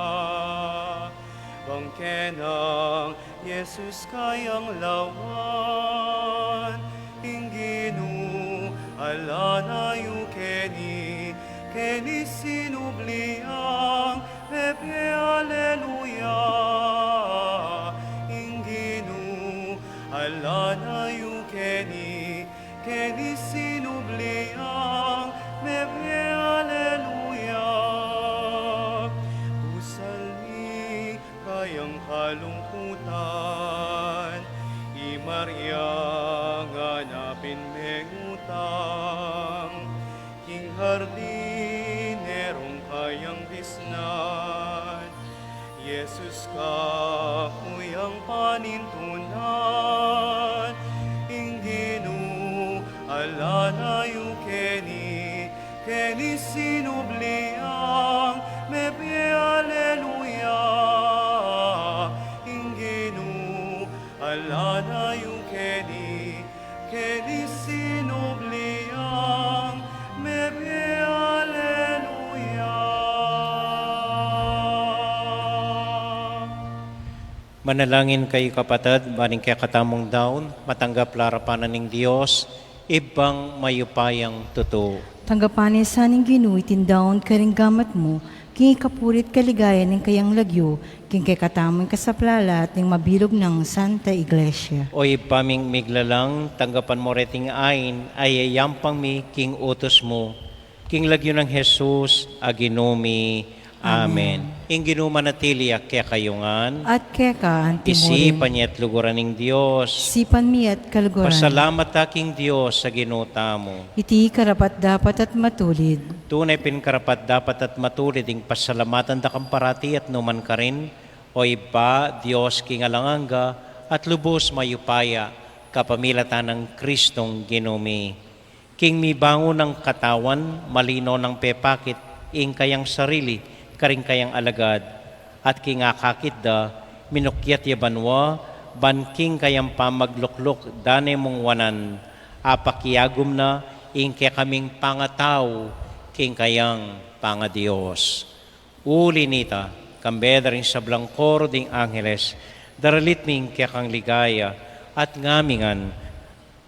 bangkenang Jesus kayang lawan, inginu alana yukeni, keni sinubliang, Pepe Alleluia, inginu alana yukeni, keni sinubliang, Pepe Alleluia. Usalmi kayang kalungkutan, I Maria nganapin mengutang, king hardinerong kayang disnan, Jesus ka huyang panintunan, inginu alana yukeni, keni sinubliang, mepe Alleluia, inginu alana yukeni, keni sinubliang, mepe Manalangin kayo kapatid, baning kaya katamong daon, matanggap larapanan ng Diyos, ibang mayupayang totoo. Tanggapanin sa ning Ginoo itindaon karing gamat mo, king ikapurit kaligaya ng kayang lagyo, king kay katamong kasaplala at ning mabilog ng Santa Iglesia. O ipaming miglalang, tanggapan mo reting ain, ay ayampang mi king utos mo, king lagyo ng Jesus, aginumi. Amen. Ing ginumanatili kaya kayungan, At keka isipan antimorin, niya at luguran ng Diyos. sipan mi at kaluguran, Pasalamat aking Diyos sa ginuta mo. iti karapat dapat at matulid. Tunay pinkarapat dapat at matulid ing pasalamatan da kang parati at numan ka rin. O iba, Diyos kingalanganga at lubos mayupaya kapamilatan ng Kristong ginumi. King mi bango ng katawan, malino ng pepakit, ing kayang sarili, karing kayang alagad, at kingakakit da, minukyat yabanwa, banking kayang pamaglukluk, dane mong wanan, apakiyagum na, ing kaya kaming pangataw, king kayang pangadiyos. Uli nita, kambeda rin sa blangkoro ding angeles, daralit ming kaya kang ligaya, at ngamingan,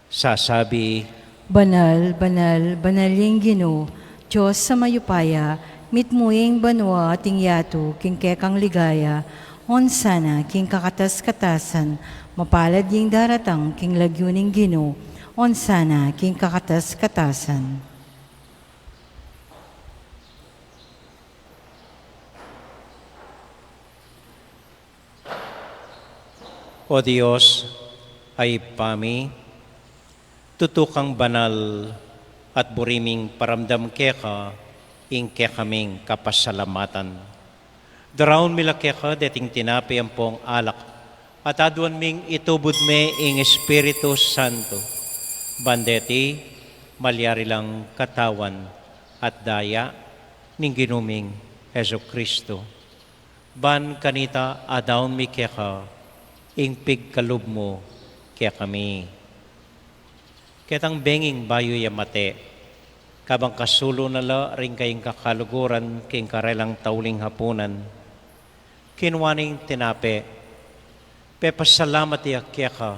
sasabi, Banal, banal, banal yung Ginoo, Diyos sa mayupaya, mitmuing banwa ating yato, king kekang ligaya, on sana king kakatas-katasan, mapalad yung daratang king lagyuning Ginoo, on sana king kakatas-katasan. O Diyos, ay pami, tutukang banal at buriming paramdam keka, ing kaming kapasalamatan. Daraon mila keka deting tinapi ang pong alak, at aduan ming itubod me ing Espiritu Santo. Bandeti, malyari lang katawan at daya ning ginuming Heso Kristo. Ban kanita adaon mi keka, ing pigkalub mo kaya kami. Ketang benging bayo yamate, kabang kasulo nala ring kayong kakaluguran king karelang tauling hapunan. Kinwaning tinape, pepasalamat iya kaya ka,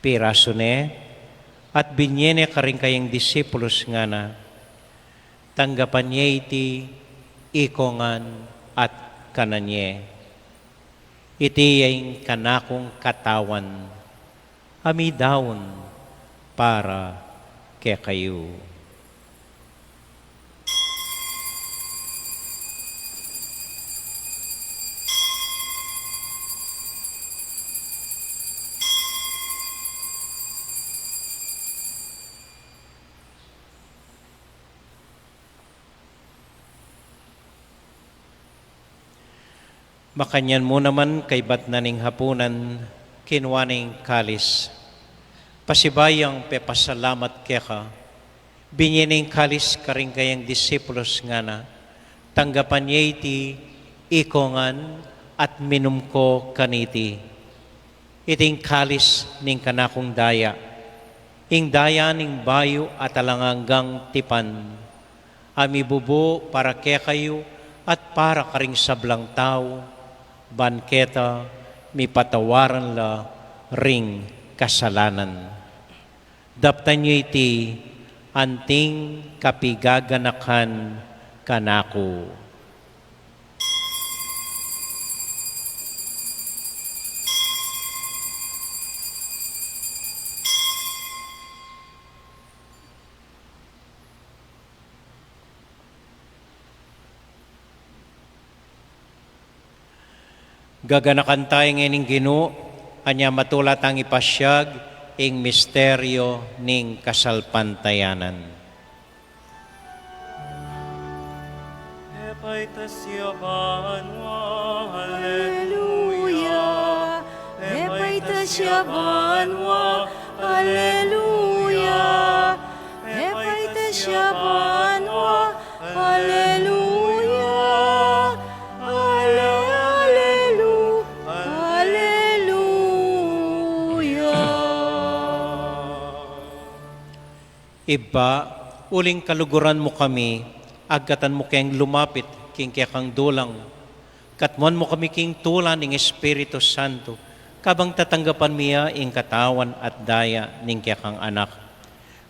piraso ne, at binyene ka rin kayong disipulos nga na, tanggapan niya iti, ikongan at kananye. Iti yung kanakong katawan, amidaon para kaya kayo. Makanyan mo naman kay bat naning hapunan, kinwaning kalis. Pasibayang pepasalamat keka, binyening kalis karing kayang disipulos nga na, tanggapan niya iti ikongan at minum ko kaniti. Iting kalis ning kanakong daya, ing daya ning bayo at alanganggang tipan, amibubo para kekayo at para karing sablang tao, banketa, mi patawaran la ring kasalanan. Daptan niyo iti anting kapigaganakan kanako. Gaganakan tayo ngayon Ginoo, anya matulat ang ipasyag, ing misteryo ning kasalpantayanan. Epaitasya banwa, Alleluia. Epaitasya banwa, Alleluia. Epaitasya banwa, Alleluia. Iba, uling kaluguran mo kami, agatan mo kayang lumapit, king kang dulang. Katmuan mo kami king tulan ng Espiritu Santo, kabang tatanggapan miya ing katawan at daya ning kang anak.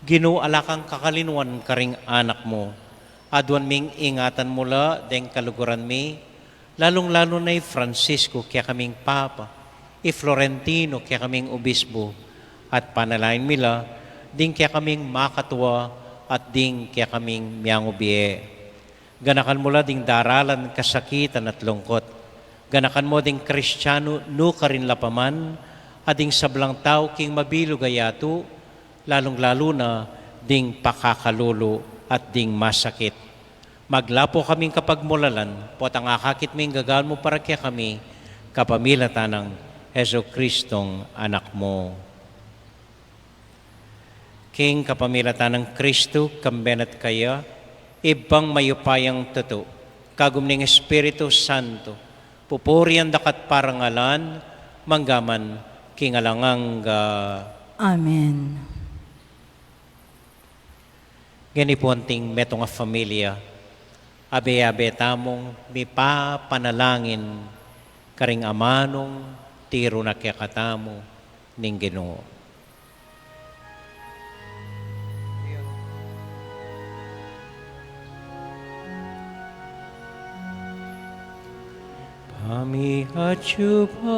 Ginoo alakang kakalinuan karing anak mo, adwan ming ingatan mula deng kaluguran mi, lalong-lalo na Francisco kaya kaming Papa, Florentino kaya kaming Obispo, at panalain mila, ding kaya kaming makatwa at ding kaya kaming miyangubiye. Ganakan mo la ding daralan, kasakitan at lungkot. Ganakan mo ding Kristiyano no karin lapaman, ading sablang tao king mabilog ayato, lalong-lalo na ding pakakalulu at ding masakit. Maglapo kaming kapagmulalan, pot ang akakit ming gagaan mo para kaya kami, kapamilatan ng Heso Kristong anak mo. King kapamilatan ng Kristo, kambenat kaya, ibang mayupayang tuto, kagum ning Espiritu Santo, pupurian dakat parangalan, manggaman, kingalanganga. Amen. Ganipunting metong a familia, abe-abe tamong mi pa panalangin, karing amanong tiro na kayakatamo ning Ginoo. Kami acupadwa,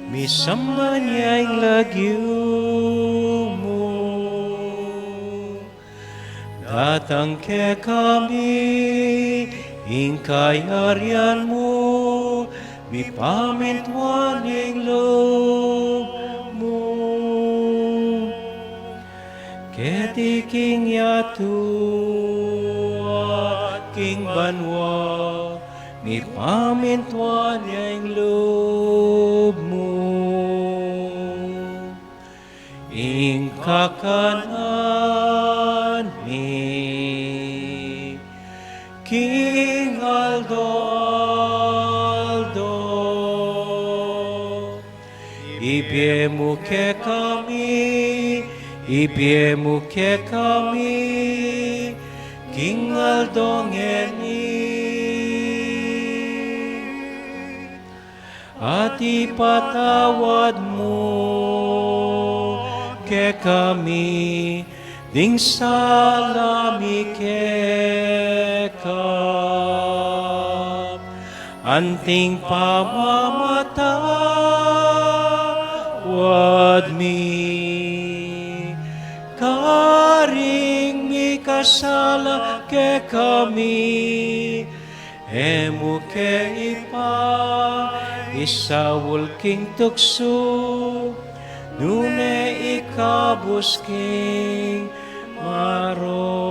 misamba niya ang lagyo mo. Datang ke kami, ing kayarian mo, mi pamintuan ang loob mo. Ketiking yatu, king banwa, mi pamintuan yang loob mo. Ing kakanan mi, King Aldo, ibiemu ke kami, ibiemu ke kami, King Aldongeni, at ipatawad mo ke kami, ding salami kekap, anting pamamatawad mi, karing mi kasala ke kami, emu ke ipa, isawul king tukso, nune ikabus king maro.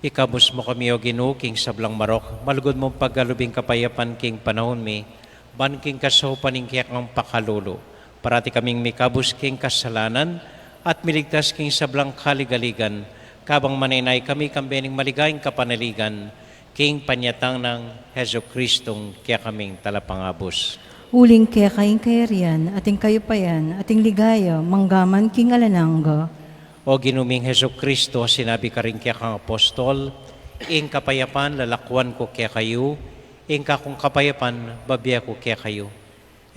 Ikabus mo kami o Ginoo king sablang marok, malugod mong paggalubing kapayapan king panahon mi, ban king kasopan ing kiyak ng pakalulo, parati kaming mikabus king kasalanan, at miligtas king sablang kaligaligan, kabang maninay kami kambening maligayang kapanaligan, king panyatang ng Heso Kristong kaya kaming talapangabos. Uling kaya kaing kayarian, ating kayupayan, ating ligaya, manggaman king alanangga. O ginuming Heso Kristo, sinabi ka rin kaya kang apostol, ing kapayapan lalakwan ko kaya kayo, ing kakong kapayapan babiya ko kaya kayo.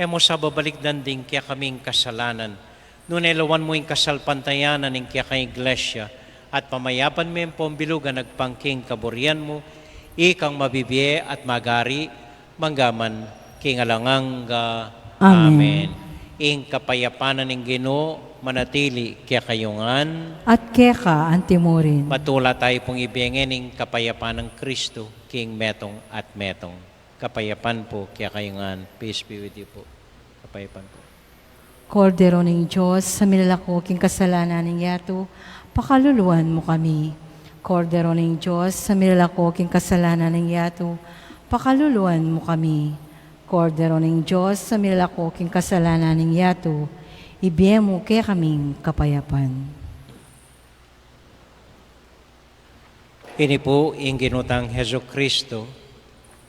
Emo sa babalikdan din kaya kaming kasalanan, nunelawan mo ing kasalpantayanan ing kaya kang iglesia, at pamayapan mo yung pombilugan nagpangking kaburian mo, ikang mabibiye at magari, manggaman, king alanganga. Amen. Ing kapayapanan ng Ginoo, manatili kaya kayungan, At kaya ka, antimurin. matula tayo pong ibigin ng kapayapan ng Kristo, king metong at metong. Kapayapan po kaya kayungan. Peace be with you po. Kapayapan po. Kordero ng Diyos, sa milalako king kasalanan ng yato, pakaluluan mo kami. Kordero ng Diyos, sa milalako king kasalanan ng yato, pakaluluan mo kami. Kordero ng Diyos, sa milalako king kasalanan ng yato, ibiyen mo kaya kaming kapayapan. Ini po ing ginutang Heso Kristo,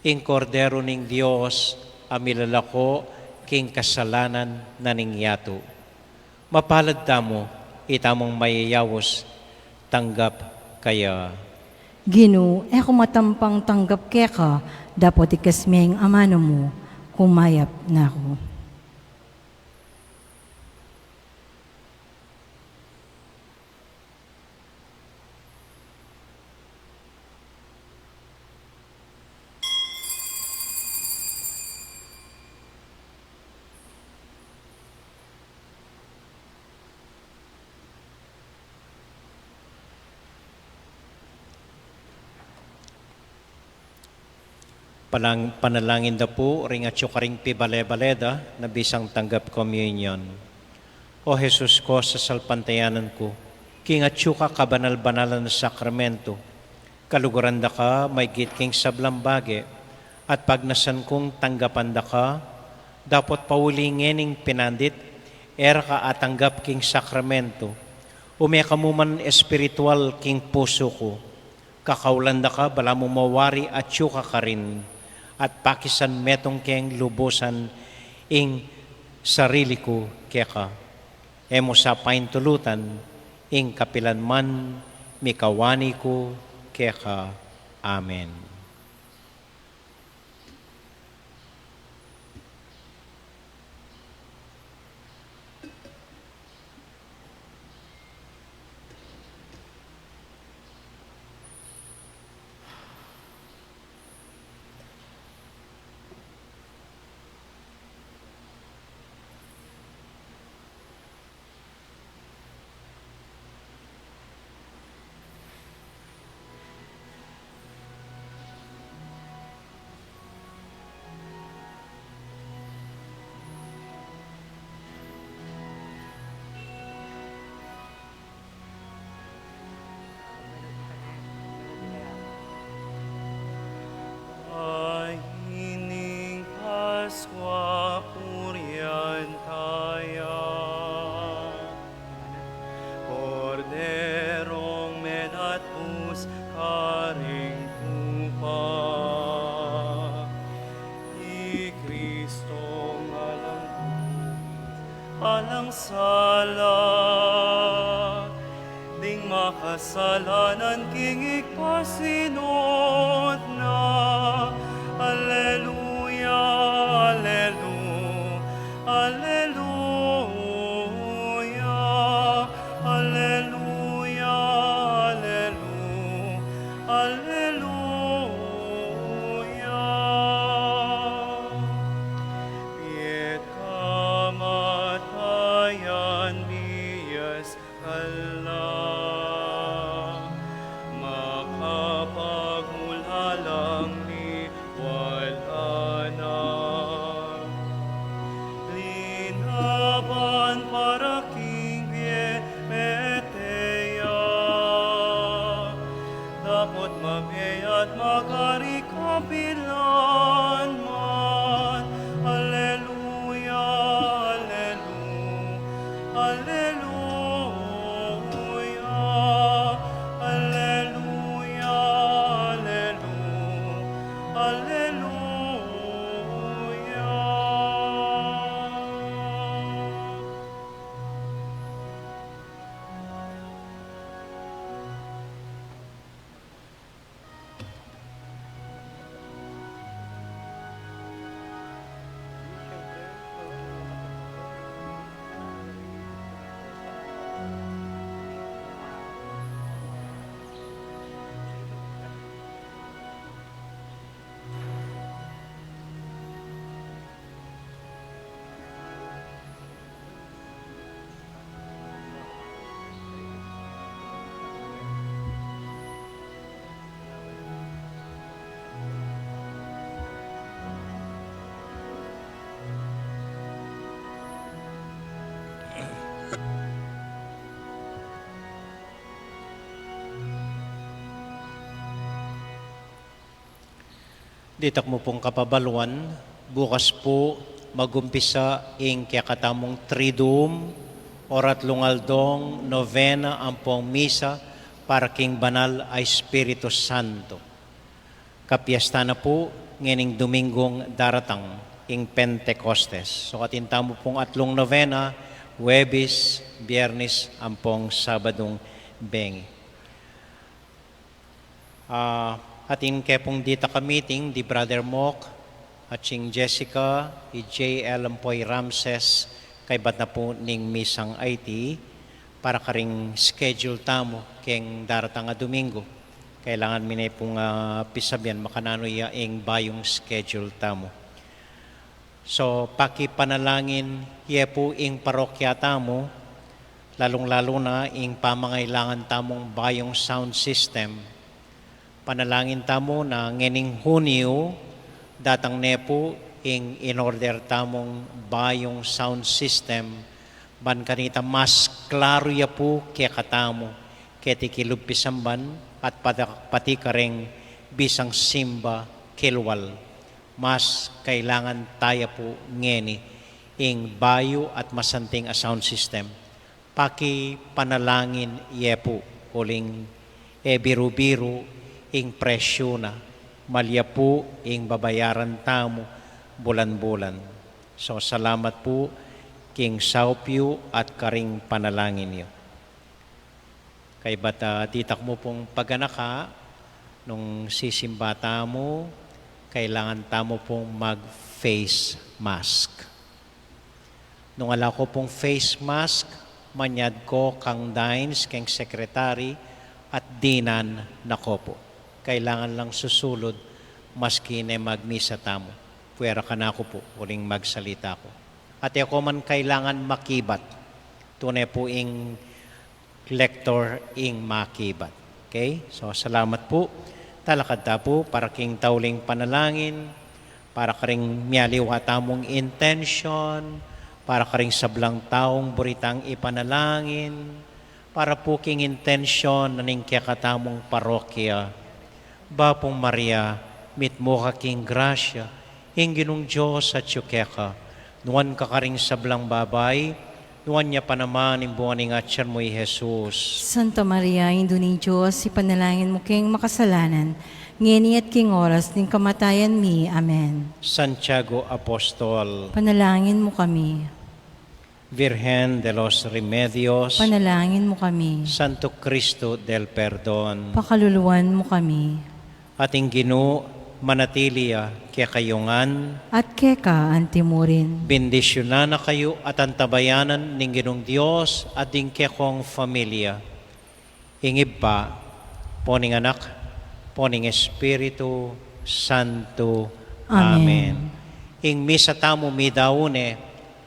ing kordero ng Diyos, amilalako king kasalanan na ningyato. Mapalad tamo, itamong mayayawos, tanggap kaya. Gino, eko matampang tanggap kaya ka, dapat ikasmeng amano mo, kumayap na ako. Panalangin da po, ring at karing pibale-baleda, na bisang tanggap communion. O Jesus ko, sa salpantayanan ko, king at ka kabanal-banalan na sakramento, kaluguran da ka, may king sablambage, at pagnasan kong tanggapan da ka, dapat paulingening pinandit, era ka atanggap king sakramento, umeka mo man espiritual king puso ko, kakaulan da ka, bala mo mawari at ka rin, at pakisan metong keng lubusan ing sarili ko kaya ka. Emo sa paintulutan ing kapilan man mikawani ko kaya ka. Amen. Ahining Paskwa Orientaya, Korderong menatus karing tupa, I Kristong alang sala, ding makasalanan king ikpasinot na. Alleluia, alleluia, alleluia, alleluia, alleluia, alleluia. Piet kamatayan miyas kala, makapagmula Ditak mo pong kapabaluan, bukas po magumpisa ing kakatamong Triduum, orat lungalдong, novena ang pong misa para king banal ay Espiritu Santo. Kapiesta na po ngening Domingong daratang ing Pentecostes. So katinta mo pong atlong novena, Huwebes, Biyernes, ang pong Sabadong bengi. Atin kaya pong dita ka meeting di Brother Mok at Ching Jessica, i J.L. Ampoy Ramses, kay bat na po ning misang IT para karing schedule tamo keng daratang nga Domingo. Kailangan minay pong pisabyan makanano ya ing bayong schedule tamo. So pakipanalangin ye po ing parokya tamo, lalong-lalo na ing pamangailangan tamong bayong sound system. Panalangin tamo na ngening Hunyo, datang nepo ing in-order tamong bayong sound system, ban kanita mas klaro ya po kaya katamo, kaya tikiluppisamban at pati kareng bisang simba kilwal. Mas kailangan tayo po ngeni ing bayo at masanting a sound system. Paki panalangin ye po uling biru-biru ing presyo na malya po ing babayaran tamo bulan-bulan. So salamat po king saupyo at karing panalangin niyo. Kay bata titak mo pong paganaka nung sisimbata mo, kailangan tamo pong mag-face mask. Nung ala ko pong face mask, manyad ko kang dines, kang sekretary, at dinan na ko po. Kailangan lang susulod, maski na magmisa tamo. Puwera ka na ako po, uling magsalita ko. At ako man kailangan makibat. Tunay po ing lector ing makibat. Okay? So, salamat po. Talakad ta po para king tauling panalangin, para karing miyaliwa tamong intention, para karing sablang taong buritang ipanalangin, para po king intention na ning kakatamong parokya. Bapong Maria, mit mo ka king grasya, ginong Diyos at yukeka, nuwan ka karing sablang babay, nuwan niya pa naman imbuan ng atyan mo Jesus. Santa Maria, Indo ni Diyos, ipanalangin mo king makasalanan, ngeni at king oras ng kamatayan mi. Amen. Santiago Apostol, Panalangin mo kami. Virgen de los Remedios, Panalangin mo kami. Santo Cristo del Perdon, Pakaluluwan mo kami. ating Ginoo manatilia kaya kayungan, At keka antimurin. bendisyonan na kayo at antabayanan ng Ginong Diyos at din kekong familia. Ingib pa, poning anak, poning Espiritu Santo. Amen. Ing misa tamo mi daune,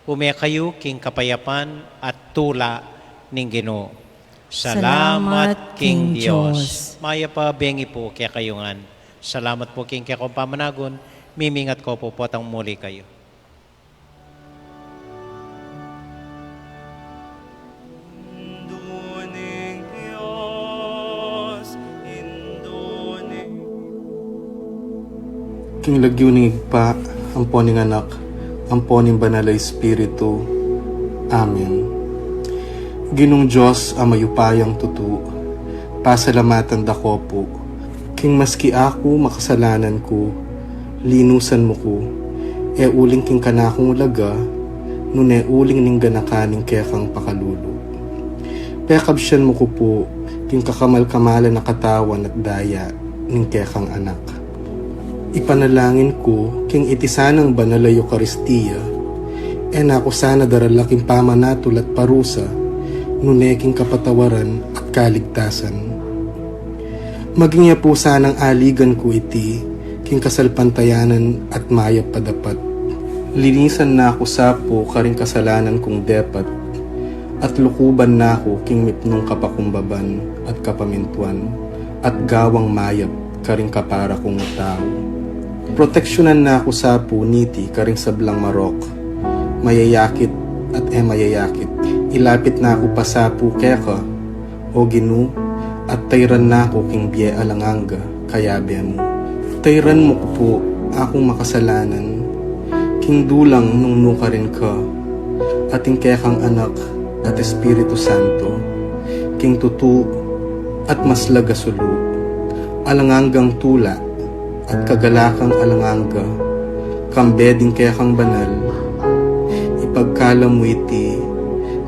kayo king kapayapan at tula ng Ginoo. Salamat King Diyos. Maya pa bengi po kaya kayungan. Salamat po king kaya kong pamanagon. Mimingat ko po potang muli kayo. Induning Diyos, induning King lagyo ning igpa, amponing anak, amponing banal na Espiritu. Amen. Ginong Diyos ang mayupayang tutu, pasalamatan dako po. King maski ako makasalanan ko, linusan mo ko, uling king kanakong ulaga, nune uling ning ganakaning kekang pakalulu. Pekabsyan mo ko po, king kakamal-kamalan na katawan at daya ning kekang anak. Ipanalangin ko, king itisanang banal na Eucharistia, nako sana daralaking pamanatul at parusa, nuneking kapatawaran at kaligtasan. Maging niya po sanang aligan ko iti, king kasalpantayanan at mayap padapat. Linisan na ako sapo karing kasalanan kong depat, at lukuban na ako king mitnong kapakumbaban at kapamintuan, at gawang mayap karing kapara kong tao. Proteksyonan na ako sapo niti karing sablang marok, mayayakit at mayayakit. Ilapit na ako pasapu keka, o Ginoo, at tayran na ako king biye alanganga, kaya mo. Tayran mo ko po, akong makasalanan, king dulang nung nuka rin ka, ating kekang anak at Espiritu Santo, king tutu at maslaga sulu, alanganggang tula at kagalakang alangangga, kambeding kekang banal, ipagkalamu iti,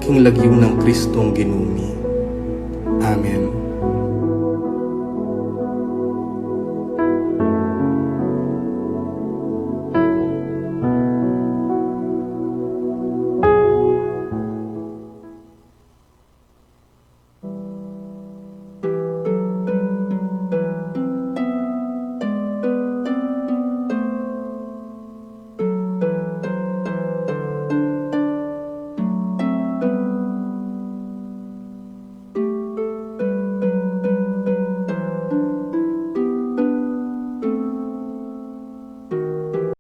king lagyo ng Kristong ginumi. Amen.